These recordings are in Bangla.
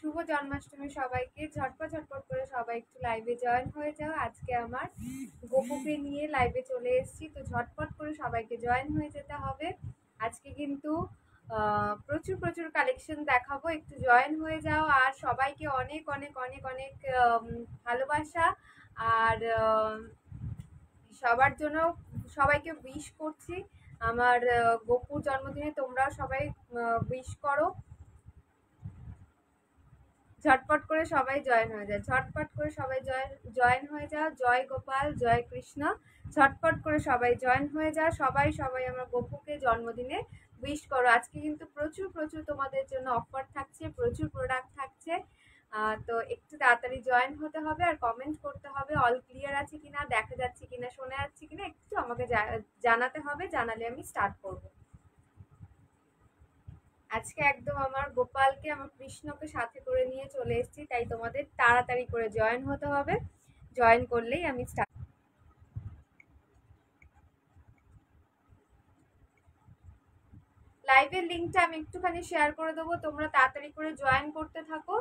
শুভ জন্মাষ্টমী সবাইকে। ঝটপট ঝটপট করে সবাই একটু লাইভে জয়েন হয়ে যাও। আজকে আমার গোপুকে নিয়ে লাইভে চলে এসেছি, তো ঝটপট করে সবাইকে জয়েন হয়ে যেতে হবে। আজকে কিন্তু প্রচুর প্রচুর কালেকশন দেখাবো, একটু জয়েন হয়ে যাও। আর সবাইকে অনেক অনেক অনেক অনেক ভালোবাসা। আর সবার জন্য সবাইকে উইশ করছি আমার গোপুর জন্মদিনে। তোমরাও সবাই উইশ করো। ঝটপট করে সবাই জয়েন হয়ে যায়, ঝটপট করে সবাই জয়েন হয়ে যাও। জয় গোপাল, জয় কৃষ্ণ। ঝটপট করে সবাই জয়েন হয়ে যাও। সবাই সবাই আমার গোপুকে জন্মদিনে উইশ করো। আজকে কিন্তু প্রচুর প্রচুর তোমাদের জন্য অফার থাকছে, প্রচুর প্রোডাক্ট থাকছে। তো একটু তাড়াতাড়ি জয়েন হতে হবে আর কমেন্ট করতে হবে অল ক্লিয়ার আছে কিনা, দেখা যাচ্ছে কিনা, শোনা যাচ্ছে কিনা, একটু আমাকে জানাতে হবে। জানালে আমি স্টার্ট করবো। আজকে একদম আমার গোপালকে, আমার কৃষ্ণকে সাথে করে নিয়ে চলে এসেছি, তাই তোমাদের তাড়াতাড়ি করে জয়েন হতে হবে। জয়েন করলেই আমি স্টার্ট। লাইভের লিঙ্কটা আমি একটুখানি শেয়ার করে দেবো, তোমরা তাড়াতাড়ি করে জয়েন করতে থাকো।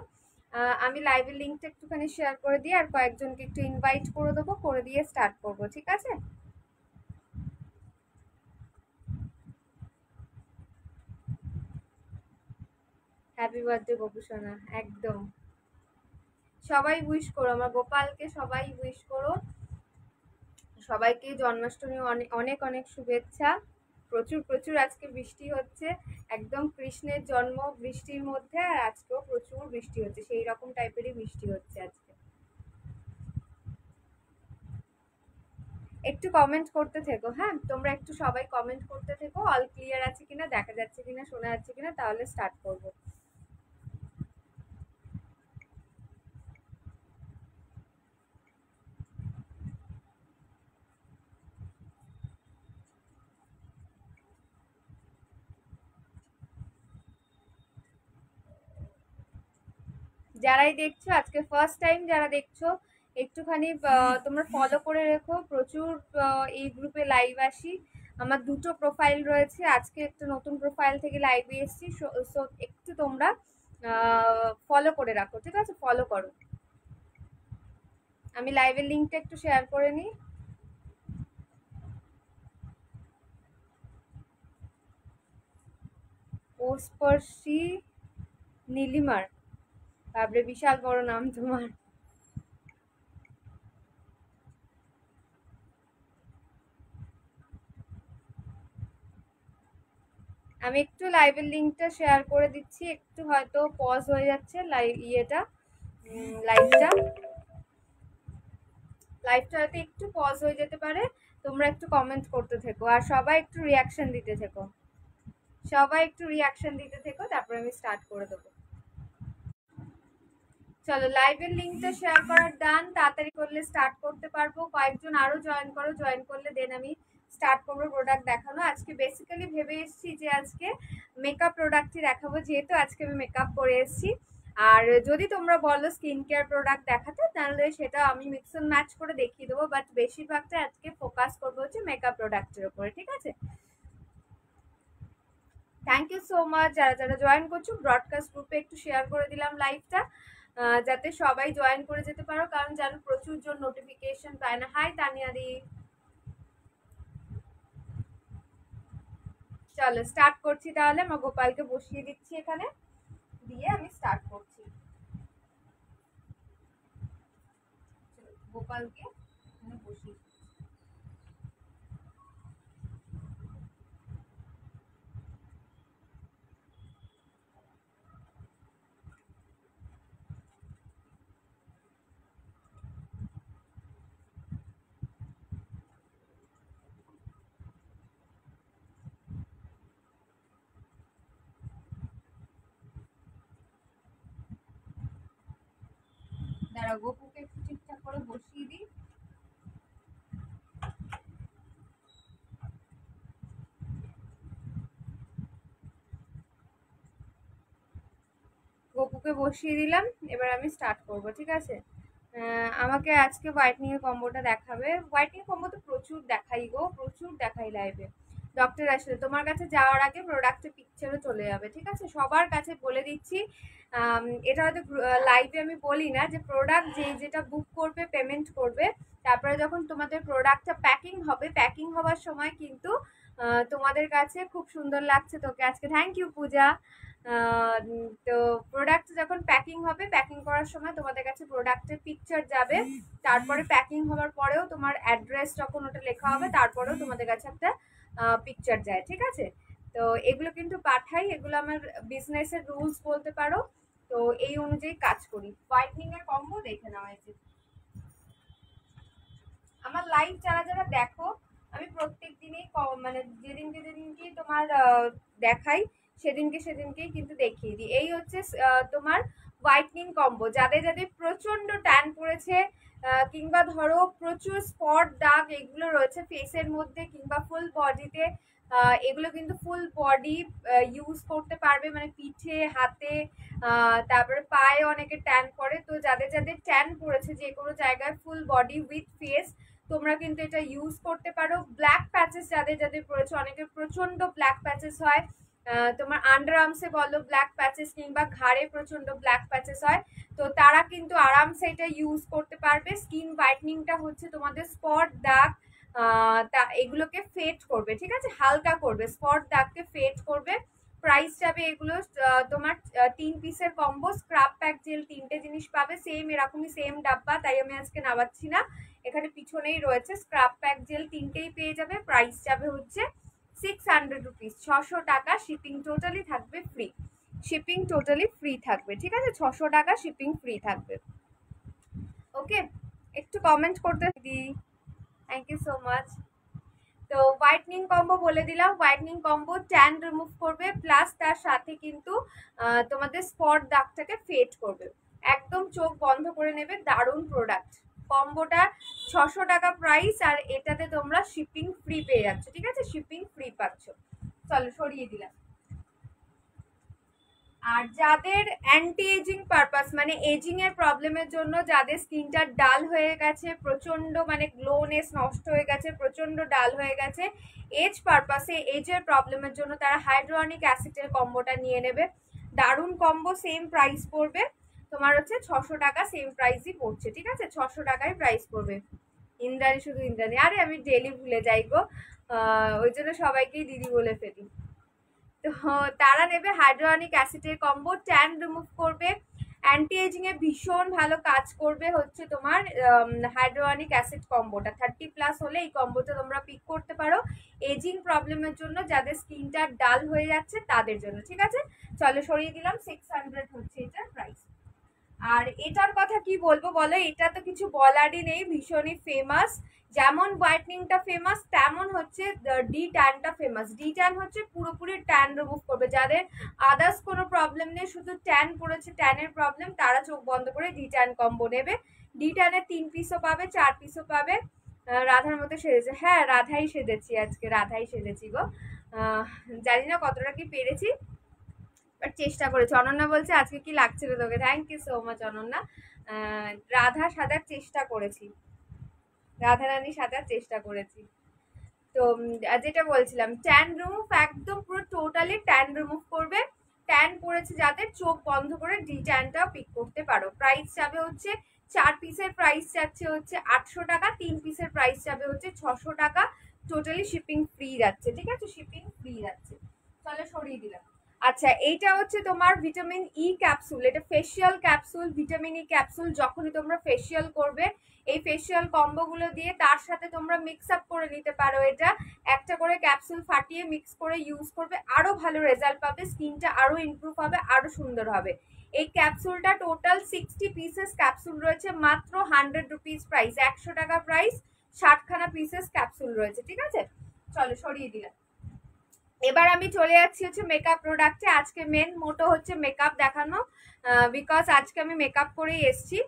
আমি লাইভের লিঙ্কটা একটুখানি শেয়ার করে দিয়ে আর কয়েকজনকে একটু ইনভাইট করে দেবো, করে দিয়ে স্টার্ট করবো, ঠিক আছে? Happy birthday Gopusona. একদম সবাই উইশ করো আমার গোপালকে, সবাই উইশ করো। সবাইকে জন্মাষ্টমী অনেক অনেক অনেক শুভেচ্ছা। প্রচুর প্রচুর আজকে বৃষ্টি হচ্ছে, একদম কৃষ্ণের জন্ম বৃষ্টির মধ্যে। আর আজকেও প্রচুর বৃষ্টি হচ্ছে, সেই রকম টাইপেরই বৃষ্টি হচ্ছে আজকে। একটু কমেন্ট করতে থেকো, হ্যাঁ তোমরা একটু সবাই কমেন্ট করতে থেকো অল ক্লিয়ার আছে কিনা, দেখা যাচ্ছে কিনা, শোনা যাচ্ছে কিনা, তাহলে স্টার্ট করবো। যারাই দেখছো আজকে ফার্স্ট টাইম যারা দেখছো, একটুখানি তোমরা ফলো করে রেখো। প্রচুর এই গ্রুপে লাইভ আসি, আমার দুটো প্রোফাইল রয়েছে। আজকে একটা নতুন প্রোফাইল থেকে লাইভে এসেছি, সো একটু তোমরা ফলো করে রাখো, ঠিক আছে? ফলো করো। আমি লাইভের লিঙ্কটা একটু শেয়ার করে নিই। ওস্পর্শী নীলিমার, তারপরে বিশাল বড় নাম তোমার। আমি একটু লাইভের লিঙ্কটা শেয়ার করে দিচ্ছি, একটু হয়তো পজ হয়ে যাচ্ছে লাইভটা হয়তো একটু পজ হয়ে যেতে পারে। তোমরা একটু কমেন্ট করতে থেকো আর সবাই একটু রিয়াকশন দিতে থেকো, তারপরে আমি স্টার্ট করে দেবো। চলো লাইভের লিঙ্কটা শেয়ার করার ডান, তাড়াতাড়ি করলে স্টার্ট করতে পারবো। কয়েকজন আরো জয়েন করো, জয়েন করলে দেন আমি স্টার্ট করবো প্রোডাক্ট দেখানো। আজকে বেসিক্যালি ভেবে এসেছি যে আজকে মেকআপ প্রোডাক্টই দেখাবো, যেহেতু আজকে আমি মেকআপ করে এসেছি। আর যদি তোমরা বলো স্কিন কেয়ার প্রোডাক্ট দেখাতে, তাহলে সেটা আমি মিক্স অ্যান্ড ম্যাচ করে দেখিয়ে দেবো, বাট বেশিরভাগটা আজকে ফোকাস করবো হচ্ছে মেকআপ প্রোডাক্টের উপরে, ঠিক আছে? থ্যাংক ইউ সো মাচ যারা যারা জয়েন করছো। ব্রডকাস্ট গ্রুপে একটু শেয়ার করে দিলাম লাইভটা, যাতে সবাই জয়েন করে যেতে পারো, কারণ জানো প্রচুর জন নোটিফিকেশন পায় না। হাই তানিয়াদি। চলো স্টার্ট করছি তাহলে। আমার গোপালকে বসিয়ে দিচ্ছি এখানে, দিয়ে আমি স্টার্ট করছি। গোপালকে বসিয়ে দাঁড়া, গোপুকে একটু ঠিকঠাক করে বসিয়ে দিই। গোপুকে বসিয়ে দিলাম, এবার আমি স্টার্ট করব, ঠিক আছে? আমাকে আজকে হোয়াইটনিং এর কম্বোটা দেখাবে। হোয়াইটনিং কম্বো তো প্রচুর দেখাই গো, প্রচুর দেখাই লাইভে। ডক্টর আসলে তোমার কাছে যাওয়ার আগে প্রোডাক্টের পিকচারও চলে যাবে, ঠিক আছে? সবার কাছে বলে দিচ্ছি, এটা হয়তো লাইভে আমি বলি না, যে প্রোডাক্ট যেটা বুক করবে, পেমেন্ট করবে, তারপরে যখন তোমাদের প্রোডাক্টটা প্যাকিং হবে, প্যাকিং হওয়ার সময় কিন্তু তোমাদের কাছে খুব সুন্দর লাগছে তোকে আজকে, থ্যাংক ইউ পূজা। তো প্রোডাক্ট যখন প্যাকিং হবে, প্যাকিং করার সময় তোমাদের কাছে প্রোডাক্টের পিকচার যাবে, তারপরে প্যাকিং হওয়ার পরেও তোমার অ্যাড্রেস যখন ওটা লেখা হবে, তারপরেও তোমাদের কাছে একটা পিকচার যায়, ঠিক আছে? তো এগুলো কিন্তু পাঠাই, এগুলো আমার বিজনেসের রুলস বলতে পারো। তো এই অনুযায়ী কাজ করি। হোয়াইটনিং এর কম্বো দেখে নেওয়া হয়েছে। আমার লাইভ যারা যারা দেখো, আমি প্রত্যেক দিনই মানে যেদিনকে তোমার দেখাই, সেদিনকেই কিন্তু দেখিয়ে দিই। এই হচ্ছে তোমার হোয়াইটনিং কম্বো। যাদের যাদের প্রচন্ড ট্যান পড়েছে, কিংবা ধরো প্রচুর স্পট দাগ এগুলো রয়েছে ফেসের মধ্যে কিংবা ফুল বডিতে, এগুলো কিন্তু ফুল বডি ইউজ করতে পারবে, মানে পিঠে, হাতে, তারপরে পায়ে অনেকে ট্যান পড়ে। তো যাদের যাদের ট্যান পড়েছে যে কোনো জায়গায়, ফুল বডি উইথ ফেস, তোমরা কিন্তু এটা ইউজ করতে পারো। ব্ল্যাক প্যাচেস যাদের যাদের পড়েছে, অনেকের প্রচন্ড ব্ল্যাক প্যাচেস হয়, তোমার আন্ডার আর্মসে বলো ব্ল্যাক প্যাচেস, কিংবা ঘাড়ে প্রচন্ড ব্ল্যাক প্যাচেস হয়, তো তারা কিন্তু আরামসে এটা ইউজ করতে পারবে। স্কিন হোয়াইটনিংটা হচ্ছে তোমাদের স্পট দাগ, তা এগুলোকে ফেড করবে, ঠিক আছে? হালকা করবে, স্পট দাগকে ফেড করবে। প্রাইস যাবে এগুলো তোমার 3 পিসের কম্বো, স্ক্রাব প্যাক জেল, 3টে জিনিস পাবে সেম, এরকমই সেম ডাব্বা, তাই আমি আজকে নামাচ্ছি না, এখানে পিছনেই রয়েছে। স্ক্রাব প্যাক জেল 3টেই পেয়ে যাবে। প্রাইস যাবে হচ্ছে 600 রুপিস, 600 টাকা। শিপিং টোটালি থাকবে ফ্রি, শিপিং টোটালি ফ্রি থাকবে, ঠিক আছে? 600 টাকা শিপিং ফ্রি থাকবে। ওকে, একটু কমেন্ট করতে দিই, থ্যাংক ইউ সো মাচ। তো হোয়াইটনিং কম্বো বলে দিলাম, হোয়াইটনিং কম্বো ট্যান রিমুভ করবে, প্লাস তার সাথে কিন্তু তোমাদের স্পট দাগটাকে ফেড করবে, একদম চোখ বন্ধ করে নেবে। দারুণ প্রোডাক্ট, কম্বোটা 600 টাকা প্রাইস, আর এটাতে তোমরা শিপিং ফ্রি পেয়ে যাচ্ছ, ঠিক আছে? শিপিং ফ্রি পাচ্ছ। চলো সরিয়ে দিলাম। আর যাদের অ্যান্টি এজিং পারপাস, মানে এজিং এর প্রবলেমের জন্য, যাদের স্কিনটা ডাল হয়ে গেছে, প্রচন্ড মানে গ্লোনেস নষ্ট হয়ে গেছে, প্রচন্ড ডাল হয়ে গেছে, এজ পারপাসে, এজের প্রবলেমের জন্য, তারা হাইড্রোনিক অ্যাসিডের কম্বোটা নিয়ে নেবে। দারুণ কম্বো, সেম প্রাইস পড়বে তোমার হচ্ছে 600 টাকা, সেম প্রাইসই পড়ছে, ঠিক আছে? 600 টাকায় প্রাইস পড়বে। ইন্দ্রাণী, শুধু ইন্দ্রাণী, আরে আমি ডেলি ভুলে যাই গো, ওই জন্য সবাইকেই দিদি বলে ফেলি। তো তারা নেবে হাইড্রোনিক অ্যাসিডের কম্বো, ট্যান রিমুভ করবে, অ্যান্টি এজিং এ ভীষণ ভালো কাজ করবে হচ্ছে তোমার হাইড্রোনিক অ্যাসিড কম্বোটা। 30+ হলে এই কম্বোটা তোমরা পিক করতে পারো, এজিং প্রবলেমের জন্য, যাদের স্কিনটা ডাল হয়ে যাচ্ছে তাদের জন্য, ঠিক আছে? চলো সরিয়ে দিলাম, 600 হচ্ছে এটার প্রাইস। আর এটার কথা কি বলবো বলো, এটা তো কিছু বলারই নেই, ভীষণই ফেমাস। যেমন হোয়াইটনিংটা ফেমাস, তেমন হচ্ছে ডি ট্যানটা ফেমাস। ডি ট্যান হচ্ছে পুরোপুরি ট্যান রিমুভ করবে। যাদের আদার্স কোনো প্রবলেম নেই, শুধু ট্যান পড়েছে, ট্যানের প্রবলেম, তারা চোখ বন্ধ করে ডি ট্যান কম্বো নেবে। ডি ট্যানের 3 পিসও পাবে, 4 পিসও পাবে। রাধার মতো সেজেছে, হ্যাঁ রাধাই সেজেছি আজকে, রাধাই সেজেছি গো। জানি না কতটা কি পেরেছি, বাট চেষ্টা করেছি। অনন্যা বলছে আজকে কি লাগছিল তোকে, thank you so much Ananya. Radha সাজার চেষ্টা করেছি, রাধা রানী সাজার চেষ্টা করেছি। তো যেটা বলছিলাম, ট্যান রিমুভ, একদম পুরো টোটালি ট্যান রিমুভ করবে। ট্যান পড়েছে যাদের, চোখ বন্ধ করে ডি ট্যানটা পিক করতে পারো। প্রাইস যাবে হচ্ছে 4 পিসের প্রাইস যাচ্ছে হচ্ছে 800 টাকা, 3 পিসের প্রাইস যাবে হচ্ছে 600 টাকা। টোটালি শিপিং ফ্রি যাচ্ছে, ঠিক আছে? শিপিং ফ্রি যাচ্ছে। চলো সরিয়ে দিলাম। আচ্ছা, এইটা হচ্ছে তোমার ভিটামিন ই ক্যাপসুল, এটা facial capsule, vitamin E capsule. যখনই তোমরা ফেসিয়াল করবে, এই ফেসিয়াল কম্বোগুলো দিয়ে তার সাথে তোমরা মিক্স আপ করে নিতে পারো। এটা একটা করে ক্যাপসুল ফাটিয়ে মিক্স করে ইউজ করবে, আরো ভালো রেজাল্ট পাবে, স্কিনটা আরো ইমপ্রুভ হবে, আরো সুন্দর হবে। এই ক্যাপসুলটা টোটাল 60 পিসেস ক্যাপসুল রয়েছে, মাত্র 100 রুপিস প্রাইস, 100 টাকা প্রাইস, 60খানা পিসেস ক্যাপসুল রয়েছে, ঠিক আছে? চলো সরিয়ে দিলাম। এবার আমি চলে যাচ্ছি হচ্ছে মেকআপ প্রোডাক্টে। আজকে মেন মোটো হচ্ছে মেকআপ দেখানো, বিকজ আজকে আমি মেকআপ করেই এসছি,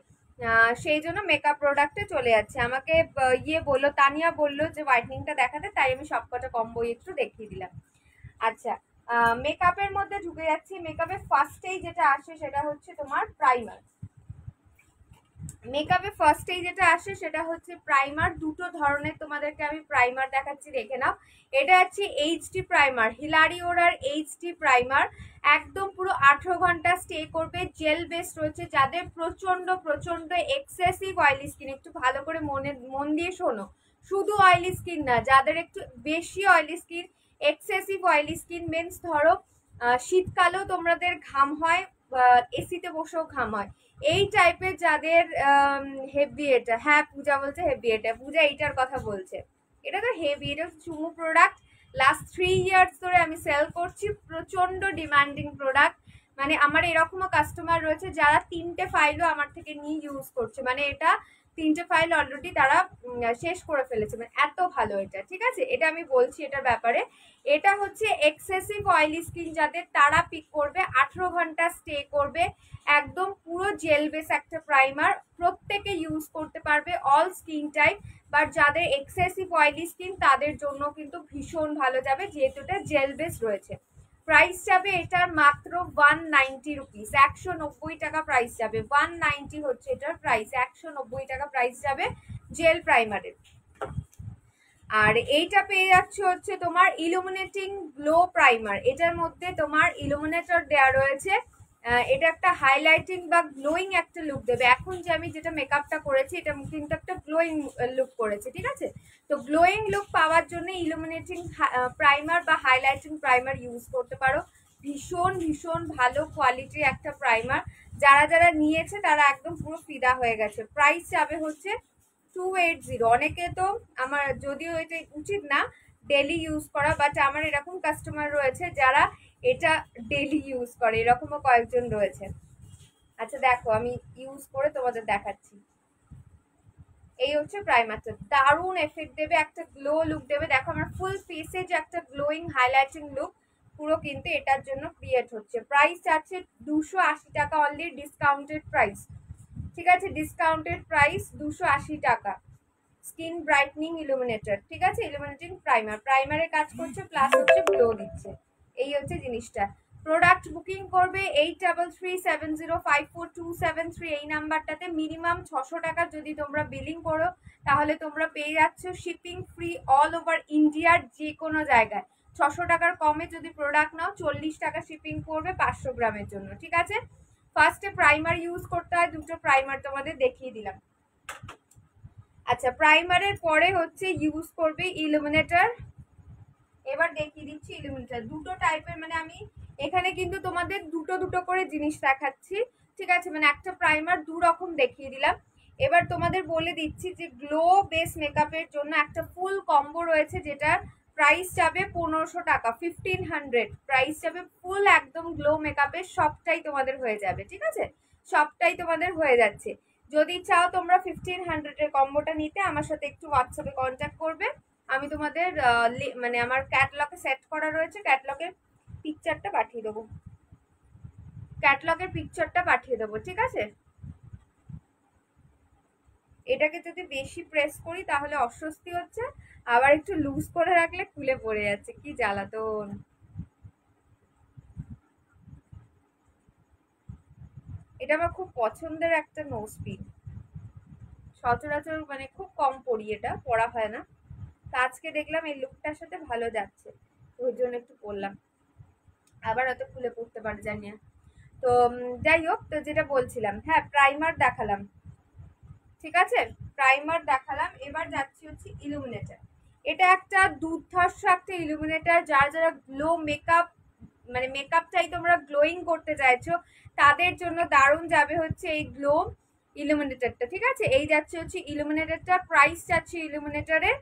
সেই জন্য মেকআপ প্রোডাক্টে চলে যাচ্ছে। আমাকে ইয়ে বললো, তানিয়া বললো যে হোয়াইটনিংটা দেখাতে, তাই আমি সবকটা কম্বো একটু দেখিয়ে দিলাম। আচ্ছা, মেকআপের মধ্যে ঢুকে যাচ্ছি। মেকআপের ফার্স্টেই যেটা আসে সেটা হচ্ছে তোমার প্রাইমার। মেকআপে ফার্স্টেই যেটা আসে সেটা হচ্ছে প্রাইমার। দুটো ধরনের তোমাদেরকে আমি প্রাইমার দেখাচ্ছি, দেখে নাও। এটা হচ্ছে এইচডি প্রাইমার, হিলারিওরার এইচডি প্রাইমার। একদম পুরো 18 ঘন্টা স্টে করবে, জেল বেস রয়েছে। যাদের প্রচন্ড প্রচন্ড এক্সেসিভ অয়েলি স্কিন, একটু ভালো করে মন দিয়ে শোনো, শুধু অয়েলি স্কিন না, যাদের একটু বেশি oily skin, excessive oily skin means ধরো শীতকালেও তোমাদের ঘাম হয়, এসিতে বসেও ঘাম হয়, এই টাইপের যাদের হেভি, এটা হ্যাঁ পূজা বলছে হেভি, এটা পূজা এইটার কথা বলছে। এটা তো হেভি, এটা চুমু প্রোডাক্ট। লাস্ট 3 ইয়ার্স ধরে আমি সেল করছি, প্রচন্ড ডিমান্ডিং প্রোডাক্ট। মানে আমার এরকমও কাস্টমার রয়েছে যারা 3টে ফাইলও আমার থেকে নিয়ে ইউজ করছে, মানে এটা 3টে ফাইল অলরেডি তারা শেষ করে ফেলেছে, মানে এত ভালো এটা। ঠিক আছে, এটা আমি বলছি এটার ব্যাপারে। এটা হচ্ছে এক্সেসিভ অয়েলি স্কিন যাদের, তারা পিক করবে, 18 ঘন্টা স্টে করবে, একদম পুরো জেল বেস একটা প্রাইমার, প্রত্যেকে ইউজ করতে পারবে, অল স্কিন টাইপ। বাট যাদের এক্সেসিভ অয়েলি স্কিন তাদের জন্য কিন্তু ভীষণ ভালো যাবে, যেহেতু এটা জেল বেস রয়েছে। প্রাইস যাবে এটার মাত্র 190 রুপিস, 190 টাকা প্রাইস যাবে। 190 হচ্ছে এটার প্রাইস, 190 টাকা প্রাইস যাবে জেল প্রাইমারের। আর এইটা পেয়ে যাচ্ছে হচ্ছে তোমার ইলুমিনেটিং গ্লো প্রাইমার। এটার মধ্যে তোমার ইলুমিনেটর দেওয়া রয়েছে, এটা একটা হাইলাইটিং বা গ্লোয়িং একটা লুক দেবে। এখন যে আমি যেটা মেকআপটা করেছি এটা কিন্তু একটা গ্লোয়িং লুক করেছে, ঠিক আছে। তো গ্লোয়িং লুক পাওয়ার জন্য ইলুমিনেটিং প্রাইমার বা হাইলাইটিং প্রাইমার ইউজ করতে পারো। ভীষণ ভীষণ ভালো কোয়ালিটির একটা প্রাইমার, যারা যারা নিয়েছে তারা একদম পুরো ফিদা হয়ে গেছে। প্রাইস যাবে হচ্ছে 280। অনেকে তো, আমার যদিও এটা উচিত না ডেলি ইউজ করা, বাট আমার এরকম কাস্টমার রয়েছে যারা এটা ডেলি ইউজ করে, এরকমও কয়েকজন রয়েছে। আচ্ছা দেখো আমি ইউজ করে তোমাদের দেখাচ্ছি। এই হচ্ছে প্রাইমারটা, দারুণ এফেক্ট দেবে, একটা গ্লো লুক দেবে। দেখো আমার ফুল ফেসে যে একটা গ্লোয়িং হাইলাইটিং লুক পুরো কিন্তু এটার জন্য ক্রিয়েট হচ্ছে। প্রাইস আছে 280 টাকা, অনলি ডিসকাউন্টেড প্রাইস। ঠিক আছে, ডিসকাউন্টেড প্রাইস 280 টাকা। স্কিন ব্রাইটনিং ইলুমিনেটর, ঠিক আছে, ইলুমিনেটিং প্রাইমার, প্রাইমারে কাজ করছে প্লাস হচ্ছে গ্লো দিচ্ছে। এই হচ্ছে জিনিসটা। প্রোডাক্ট বুকিং করবে 8337054273 এই নাম্বারটাতে। মিনিমাম 600 টাকা যদি তোমরা বিলিং করো তাহলে তোমরা পেয়ে যাচ্ছ শিপিং ফ্রি অল ওভার ইন্ডিয়ার যে কোনো জায়গায়। 600 টাকার কমে যদি প্রোডাক্ট নাও 40 টাকা শিপিং করবে 500 গ্রামের জন্য, ঠিক আছে। ফার্স্টে প্রাইমার ইউজ করতে হয়, দুটো প্রাইমার তোমাদের দেখিয়ে দিলাম। আচ্ছা, প্রাইমারের পরে হচ্ছে ইউজ করবে ইলুমিনেটর। এবার দেখিয়ে দিচ্ছি ইলুমিনেটর দুটো টাইপের, মানে আমি এখানে কিন্তু তোমাদের দুটো দুটো করে জিনিস দেখাচ্ছি, ঠিক আছে, মানে একটা প্রাইমার দু রকম দেখিয়ে দিলাম। এবার তোমাদের বলে দিচ্ছি যে গ্লো বেস মেকআপের জন্য একটা ফুল কম্বো রয়েছে, যেটার প্রাইস যাবে 1500 টাকা, 1500 প্রাইস যাবে। ফুল একদম গ্লো মেকআপের সবটাই তোমাদের হয়ে যাবে, ঠিক আছে, সবটাই তোমাদের হয়ে যাচ্ছে। যদি চাও তোমরা 1500 এর কম্বোটা নিতে, আমার সাথে একটু হোয়াটসঅ্যাপে কন্ট্যাক্ট করবে। আমি তোমাদের মানে আমার ক্যাটলগে সেট করা রয়েছে, ক্যাটলগের পিকচারটা পাঠিয়ে দেবো, ক্যাটলগের পিকচারটা পাঠিয়ে দেবো, ঠিক আছে। এটাকে যদি বেশি প্রেস করি তাহলে অস্বস্তি হচ্ছে, আবার একটু লুজ করে রাখলে খুলে পড়ে যাচ্ছে, কি জ্বালাতন। এটা আমার খুব পছন্দের একটা নোজ পিন, সচরাচর মানে খুব কম পরি, এটা পরা হয় না, তো আজকে দেখলাম এই লুকটার সাথে ভালো যাচ্ছে, ওই জন্য একটু পরলাম, আবার হয়তো খুলে পড়তে পারে জানি না। তো যাই হোক, তো যেটা বলছিলাম, হ্যাঁ প্রাইমার দেখালাম, ঠিক আছে, প্রাইমার দেখালাম। এবার যাচ্ছি হচ্ছে ইলুমিনেটর। এটা একটা দুর্ধর্ষ একটা ইলুমিনেটর, যারা যারা গ্লো মেকআপ, মানে মেকআপটাই তোমরা গ্লোয়িং করতে চাইছো তাদের জন্য দারুণ যাবে হচ্ছে এই গ্লো ইলুমিনেটরটা, ঠিক আছে। এই যাচ্ছে হচ্ছে ইলুমিনেটরটা, প্রাইস যাচ্ছে ইলুমিনেটরের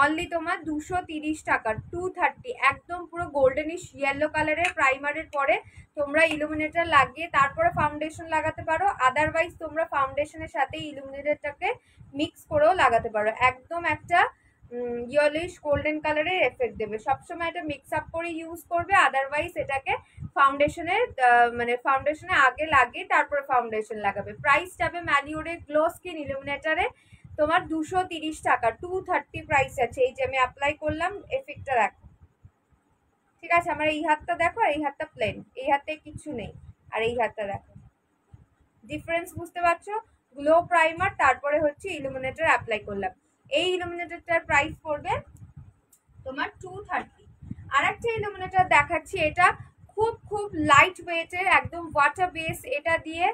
অনলি তোমার 230 টাকা, 230। একদম পুরো গোল্ডেনিশ ইয়েলো কালারের প্রাইমারের পরে তোমরা ইলুমিনেটর লাগিয়ে তারপরে ফাউন্ডেশন লাগাতে পারো, আদারওয়াইজ তোমরা ফাউন্ডেশনের সাথে ইলুমিনেটরটাকে মিক্স করেও লাগাতে পারো। একদম একটা ইয়েলোইশ গোল্ডেন কালারের এফেক্ট দেবে। সবসময় এটা মিক্স আপ করে ইউজ করবে, আদারওয়াইজ এটাকে ফাউন্ডেশনের মানে ফাউন্ডেশনে আগে লাগিয়ে তারপরে ফাউন্ডেশন লাগাবে। প্রাইস যাবে ম্যালিওরের গ্লো স্কিন ইলুমিনেটরে তোমার 230 টাকা, 230 প্রাইস আছে। এই যে আমি অ্যাপ্লাই করলাম, এফেক্টটা দেখো, ঠিক আছে। আমার এই হাতটা দেখো, আর এই হাতটা প্লেন, এই হাতে কিছু নেই, আর এই হাতটা দেখো, ডিফারেন্স বুঝতে পারছো। গ্লো প্রাইমার, তারপরে হচ্ছে ইলুমিনেটর অ্যাপ্লাই করলাম। এই ইলুমিনেটরটার প্রাইস পড়বে তোমার 230। আর একটা ইলুমিনেটর দেখাচ্ছি, এটা খুব খুব লাইট ওয়েটের, একদম ওয়াটার বেস। এটা দিয়ে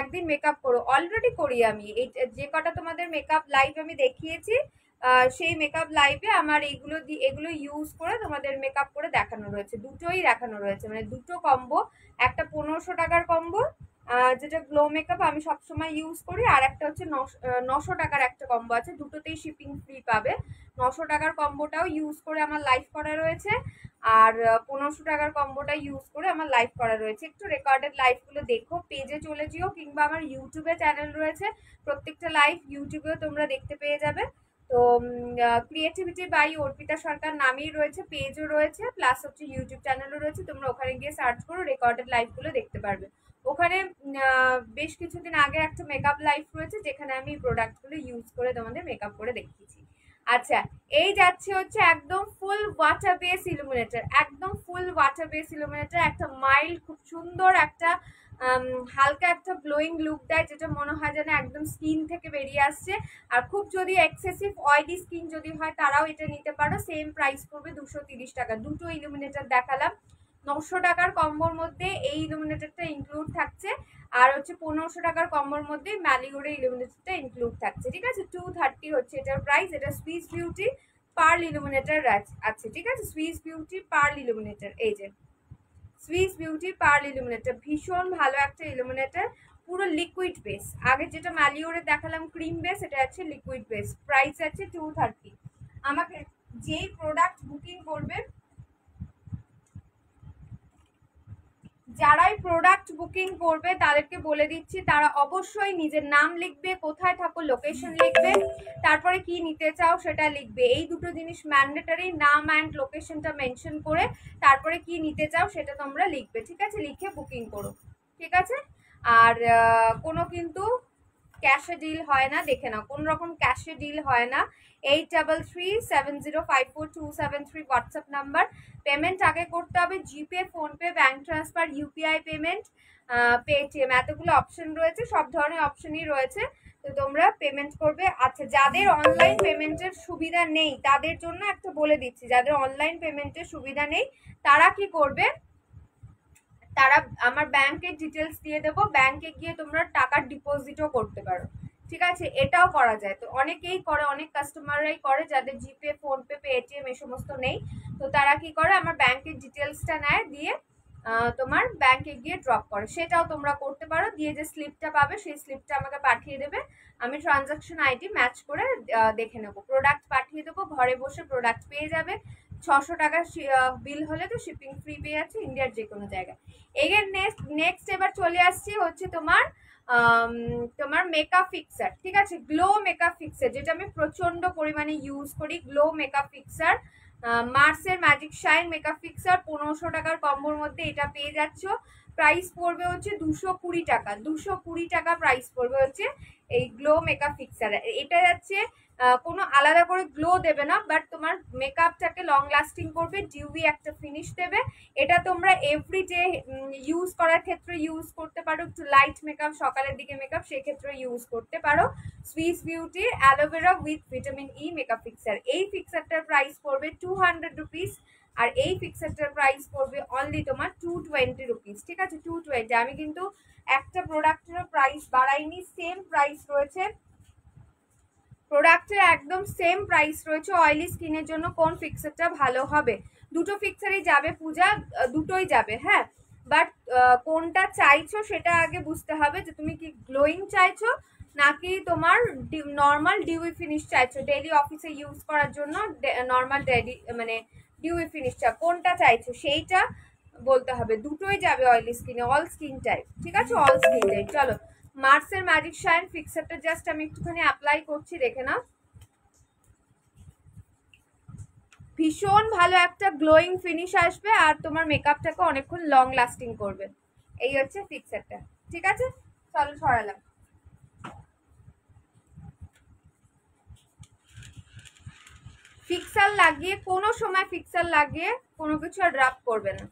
একদিন মেকআপ করো, অলরেডি করি আমি। এই যে কটা তোমাদের মেকআপ লাইভ আমি দেখিয়েছি, সেই মেকআপ লাইভে আমার এগুলো ইউজ করে তোমাদের মেকআপ করে দেখানো রয়েছে, দুটোই দেখানো রয়েছে, মানে দুটো কম্বো। একটা 1500 টাকার কম্বো, যেটা গ্লো মেকআপ আমি সবসময় ইউজ করি, আর একটা হচ্ছে 900 টাকার একটা কম্বো আছে, দুটোতেই শিপিং ফ্রি পাবে। 900 টাকার কম্বোটাও ইউজ করে আমার লাইভ করা রয়েছে, আর 1500 টাকার কম্বোটা ইউজ করে আমার লাইভ করা রয়েছে। একটু রেকর্ডেড লাইভগুলো দেখো, পেজে চলে যেও, কিংবা আমার ইউটিউবে চ্যানেল রয়েছে, প্রত্যেকটা লাইভ ইউটিউবেও তোমরা দেখতে পেয়ে যাবে। তো ক্রিয়েটিভিটি বাই অর্পিতা সরকার নামেই রয়েছে, পেজও রয়েছে, প্লাস হচ্ছে ইউটিউব চ্যানেলও রয়েছে। তোমরা ওখানে গিয়ে সার্চ করো, রেকর্ডেড লাইভগুলো দেখতে পারবে। ওখানে বেশ কিছুদিন আগে একটা মেকআপ লাইভ রয়েছে, যেখানে আমি প্রোডাক্টগুলো ইউজ করে তোমাদের মেকআপ করে দেখিয়েছি। আচ্ছা, এই যাচ্ছে হচ্ছে একদম ফুল ওয়াটার বেস ইলুমিনেটর, একদম ফুল ওয়াটার বেস ইলুমিনেটর, একটা মাইল্ড, খুব সুন্দর একটা হালকা একটা গ্লোয়িং লুক দেয়, যেটা মনে হয় যেন একদম স্কিন থেকে বেরিয়ে আসছে। আর খুব যদি এক্সেসিভ অয়েলি স্কিন যদি হয়, তারাও এটা নিতে পারো। সেম প্রাইস পড়বে 230 টাকা। দুটো ইলুমিনেটর দেখালাম, 900 টাকার কম্বোর মধ্যে এই ইলুমিনেটরটা ইনক্লুড থাকছে, আর হচ্ছে 1500 টাকার কম্বোর মধ্যে ম্যালিগোরে ইলুমিনেটরটা ইনক্লুড থাকছে। ঠিক আছে, 230 হচ্ছে এটার প্রাইস। এটা সুইস বিউটি পার্ল ইলুমিনেটর আছে। ঠিক আছে, সুইস বিউটি পার্ল ইলুমিনেটর, এই যে সুইস বিউটি পার্ল ইলুমিনেটর, ভীষণ ভালো একটা ইলুমিনেটর, পুরো লিকুইড বেস। আগে যেটা ম্যালিওরে দেখালাম ক্রিম বেস, এটা আছে লিকুইড বেস, প্রাইস আছে 230। আমাকে যেই প্রোডাক্ট বুকিং করবে, যারাই প্রোডাক্ট বুকিং করবে তাদেরকে বলে দিচ্ছি, তারা অবশ্যই নিজের নাম লিখবে, কোথায় থাকো লোকেশন লিখবে, তারপরে কি নিতে চাও সেটা লিখবে। এই দুটো জিনিস ম্যান্ডেটারি, নাম অ্যান্ড লোকেশনটা মেনশন করে তারপরে কি নিতে চাও সেটা তোমরা লিখবে। ঠিক আছে, লিখে বুকিং করো। ঠিক আছে, আর কোনো কিন্তু ক্যাশে ডিল হয় না, দেখে নাও, কোন রকম ক্যাশে ডিল হয় না। 8337054273 হোয়াটসঅ্যাপ নাম্বার। পেমেন্ট আগে করতে হবে GPay, PhonePe, bank transfer, UPI payment, Paytm, এতগুলো অপশন রয়েছে, সব ধরনের অপশনই রয়েছে, তো তোমরা পেমেন্ট করবে। আচ্ছা, যাদের অনলাইন পেমেন্টের সুবিধা নেই তাদের জন্য একটা বলে দিচ্ছি, যাদের অনলাইন পেমেন্টের সুবিধা নেই তারা কি করবে, তারা আমার ব্যাংকের ডিটেলস দিয়ে দেবো, ব্যাংকে গিয়ে তোমরা টাকার ডিপোজিটও করতে পারো। ঠিক আছে, এটাও করা যায়। তো অনেকেই করে, অনেক কাস্টমাররাই করে যাদের জিপে, ফোনপে, পেটিএম এ সমস্ত নেই, তো তারা কি করে, আমার ব্যাংকের ডিটেলসটা নেয়, দিয়ে তোমার ব্যাংকে গিয়ে ড্রপ করে, সেটাও তোমরা করতে পারো। দিয়ে যে স্লিপটা পাবে সেই স্লিপটা আমাকে পাঠিয়ে দেবে, আমি ট্রানজাকশন আইডি ম্যাচ করে দেখে নেবো, প্রোডাক্ট পাঠিয়ে দেবো, ঘরে বসে প্রোডাক্ট পেয়ে যাবে। 600 টাকা বিল হলে তো শিপিং ফ্রি পেয়ে যাচ্ছে ইন্ডিয়ার যে কোনো জায়গায়। এগেন নেক্সট এবার চলে আসছি হচ্ছে তোমার মেকআপ ফিক্সার। ঠিক আছে, গ্লো মেকআপ ফিক্সার, যেটা আমি প্রচন্ড পরিমাণে ইউজ করি, গ্লো মেকআপ ফিক্সার, মার্সের ম্যাজিক শাইন মেকআপ ফিক্সার, 1500 টাকার কম্বোর মধ্যে এটা পেয়ে যাচ্ছ। প্রাইস পড়বে হচ্ছে 220 টাকা, 220 টাকা প্রাইস পড়বে হচ্ছে এই গ্লো মেকআপ ফিক্সার। এটা যাচ্ছে কোনো আলাদা করে গ্লো দেবে না, বাট তোমার মেকআপটাকে লং লাস্টিং করবে, ডিউই একটা ফিনিশ দেবে। এটা তোমরা এভরি ডে ইউজ করার ক্ষেত্রে ইউজ করতে পারো, একটু লাইট মেকআপ, সকালের দিকে মেকআপ, সেক্ষেত্রে ইউজ করতে পারো। সুইস বিউটির aloe vera with vitamin E makeup fixer, এই ফিক্সারটার প্রাইস পড়বে 200 রুপিস, আর এই ফিক্সারটার প্রাইস পড়বে অনলি তোমার 220 রুপিস। ঠিক আছে, 220। আমি কিন্তু একটা প্রোডাক্টেরও প্রাইস বাড়াইনি, সেম প্রাইস রয়েছে, প্রোডাক্টের একদম সেম প্রাইস রয়েছে। অয়েলি স্কিনের জন্য কোন ফিক্সারটা ভালো হবে, দুটো ফিক্সারই যাবে পূজা, দুটোই যাবে, হ্যাঁ, বাট কোনটা চাইছো সেটা আগে বুঝতে হবে, যে তুমি কি গ্লোয়িং চাইছো নাকি তোমার নর্মাল ডিউই ফিনিশ চাইছো, ডেইলি অফিসে ইউজ করার জন্য নর্মাল মানে ডিউই ফিনিশ কোনটা চাইছো সেইটা বলতে হবে। দুটোই যাবে অয়েলি স্কিনে, অল স্কিন টাইপ। ঠিক আছে, অল স্কিন টাইপ। চলো, মার্সের ম্যাজিক শাইন ফিক্সারটা জাস্ট আমি একটুখানি অ্যাপ্লাই করছি, দেখে নাও, ভীষণ ভালো একটা গ্লোয়িং ফিনিশ আসবে, আর তোমার মেকআপটাকে অনেকক্ষণ লং লাস্টিং করবে। এই হচ্ছে ফিক্সারটা। ঠিক আছে, চলো সরালাম। ফিক্সার লাগিয়ে কোনো সময় ফিক্সার লাগিয়ে কোনো কিছু আর রাব করবে না,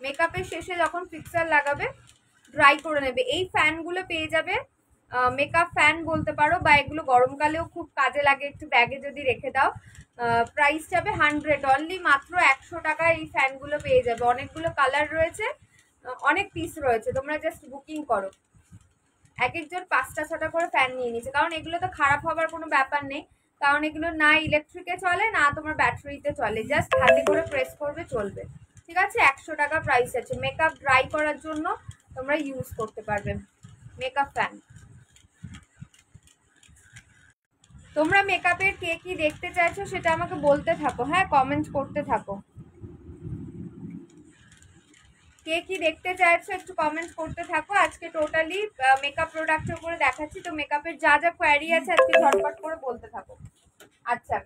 মেকআপের শেষে যখন ফিক্সার লাগাবে ড্রাই করে নেবে। এই ফ্যানগুলো পেয়ে যাবে মেকআপ ফ্যান বলতে পারো, বা এগুলো গরমকালেও খুব কাজে লাগে, একটু ব্যাগে যদি রেখে দাও। প্রাইস যাবে 100, অনলি মাত্র 100 টাকা এই ফ্যানগুলো পেয়ে যাবে। অনেকগুলো কালার রয়েছে, অনেক পিস রয়েছে, তোমরা জাস্ট বুকিং করো। এক একজন 5টা 6টা করে ফ্যান নিয়ে নিচ্ছে, কারণ এগুলো তো খারাপ হবার কোনো ব্যাপার নেই, কারণ এগুলো না ইলেকট্রিকে চলে না তোমার ব্যাটারিতে চলে, জাস্ট হাতে করে প্রেস করবে চলবে। ঠিক আছে, 100 টাকা প্রাইস আছে। মেকআপ ড্রাই করার জন্য তোমরা ইউজ করতে পারবে মেকআপ ফ্যান। তোমরা মেকআপের কে কি দেখতে চাইছো সেটা আমাকে বলতে থাকো, হ্যাঁ, কমেন্ট করতে থাকো। কে কি দেখতে চাইছো একটু কমেন্ট করতে থাকো। আজকে টোটালি মেকআপ প্রোডাক্টের উপরে দেখাচ্ছি, তো মেকআপের যা যা কোয়ারি আছে আজকে ঝটপট করে বলতে থাকো। আচ্ছা,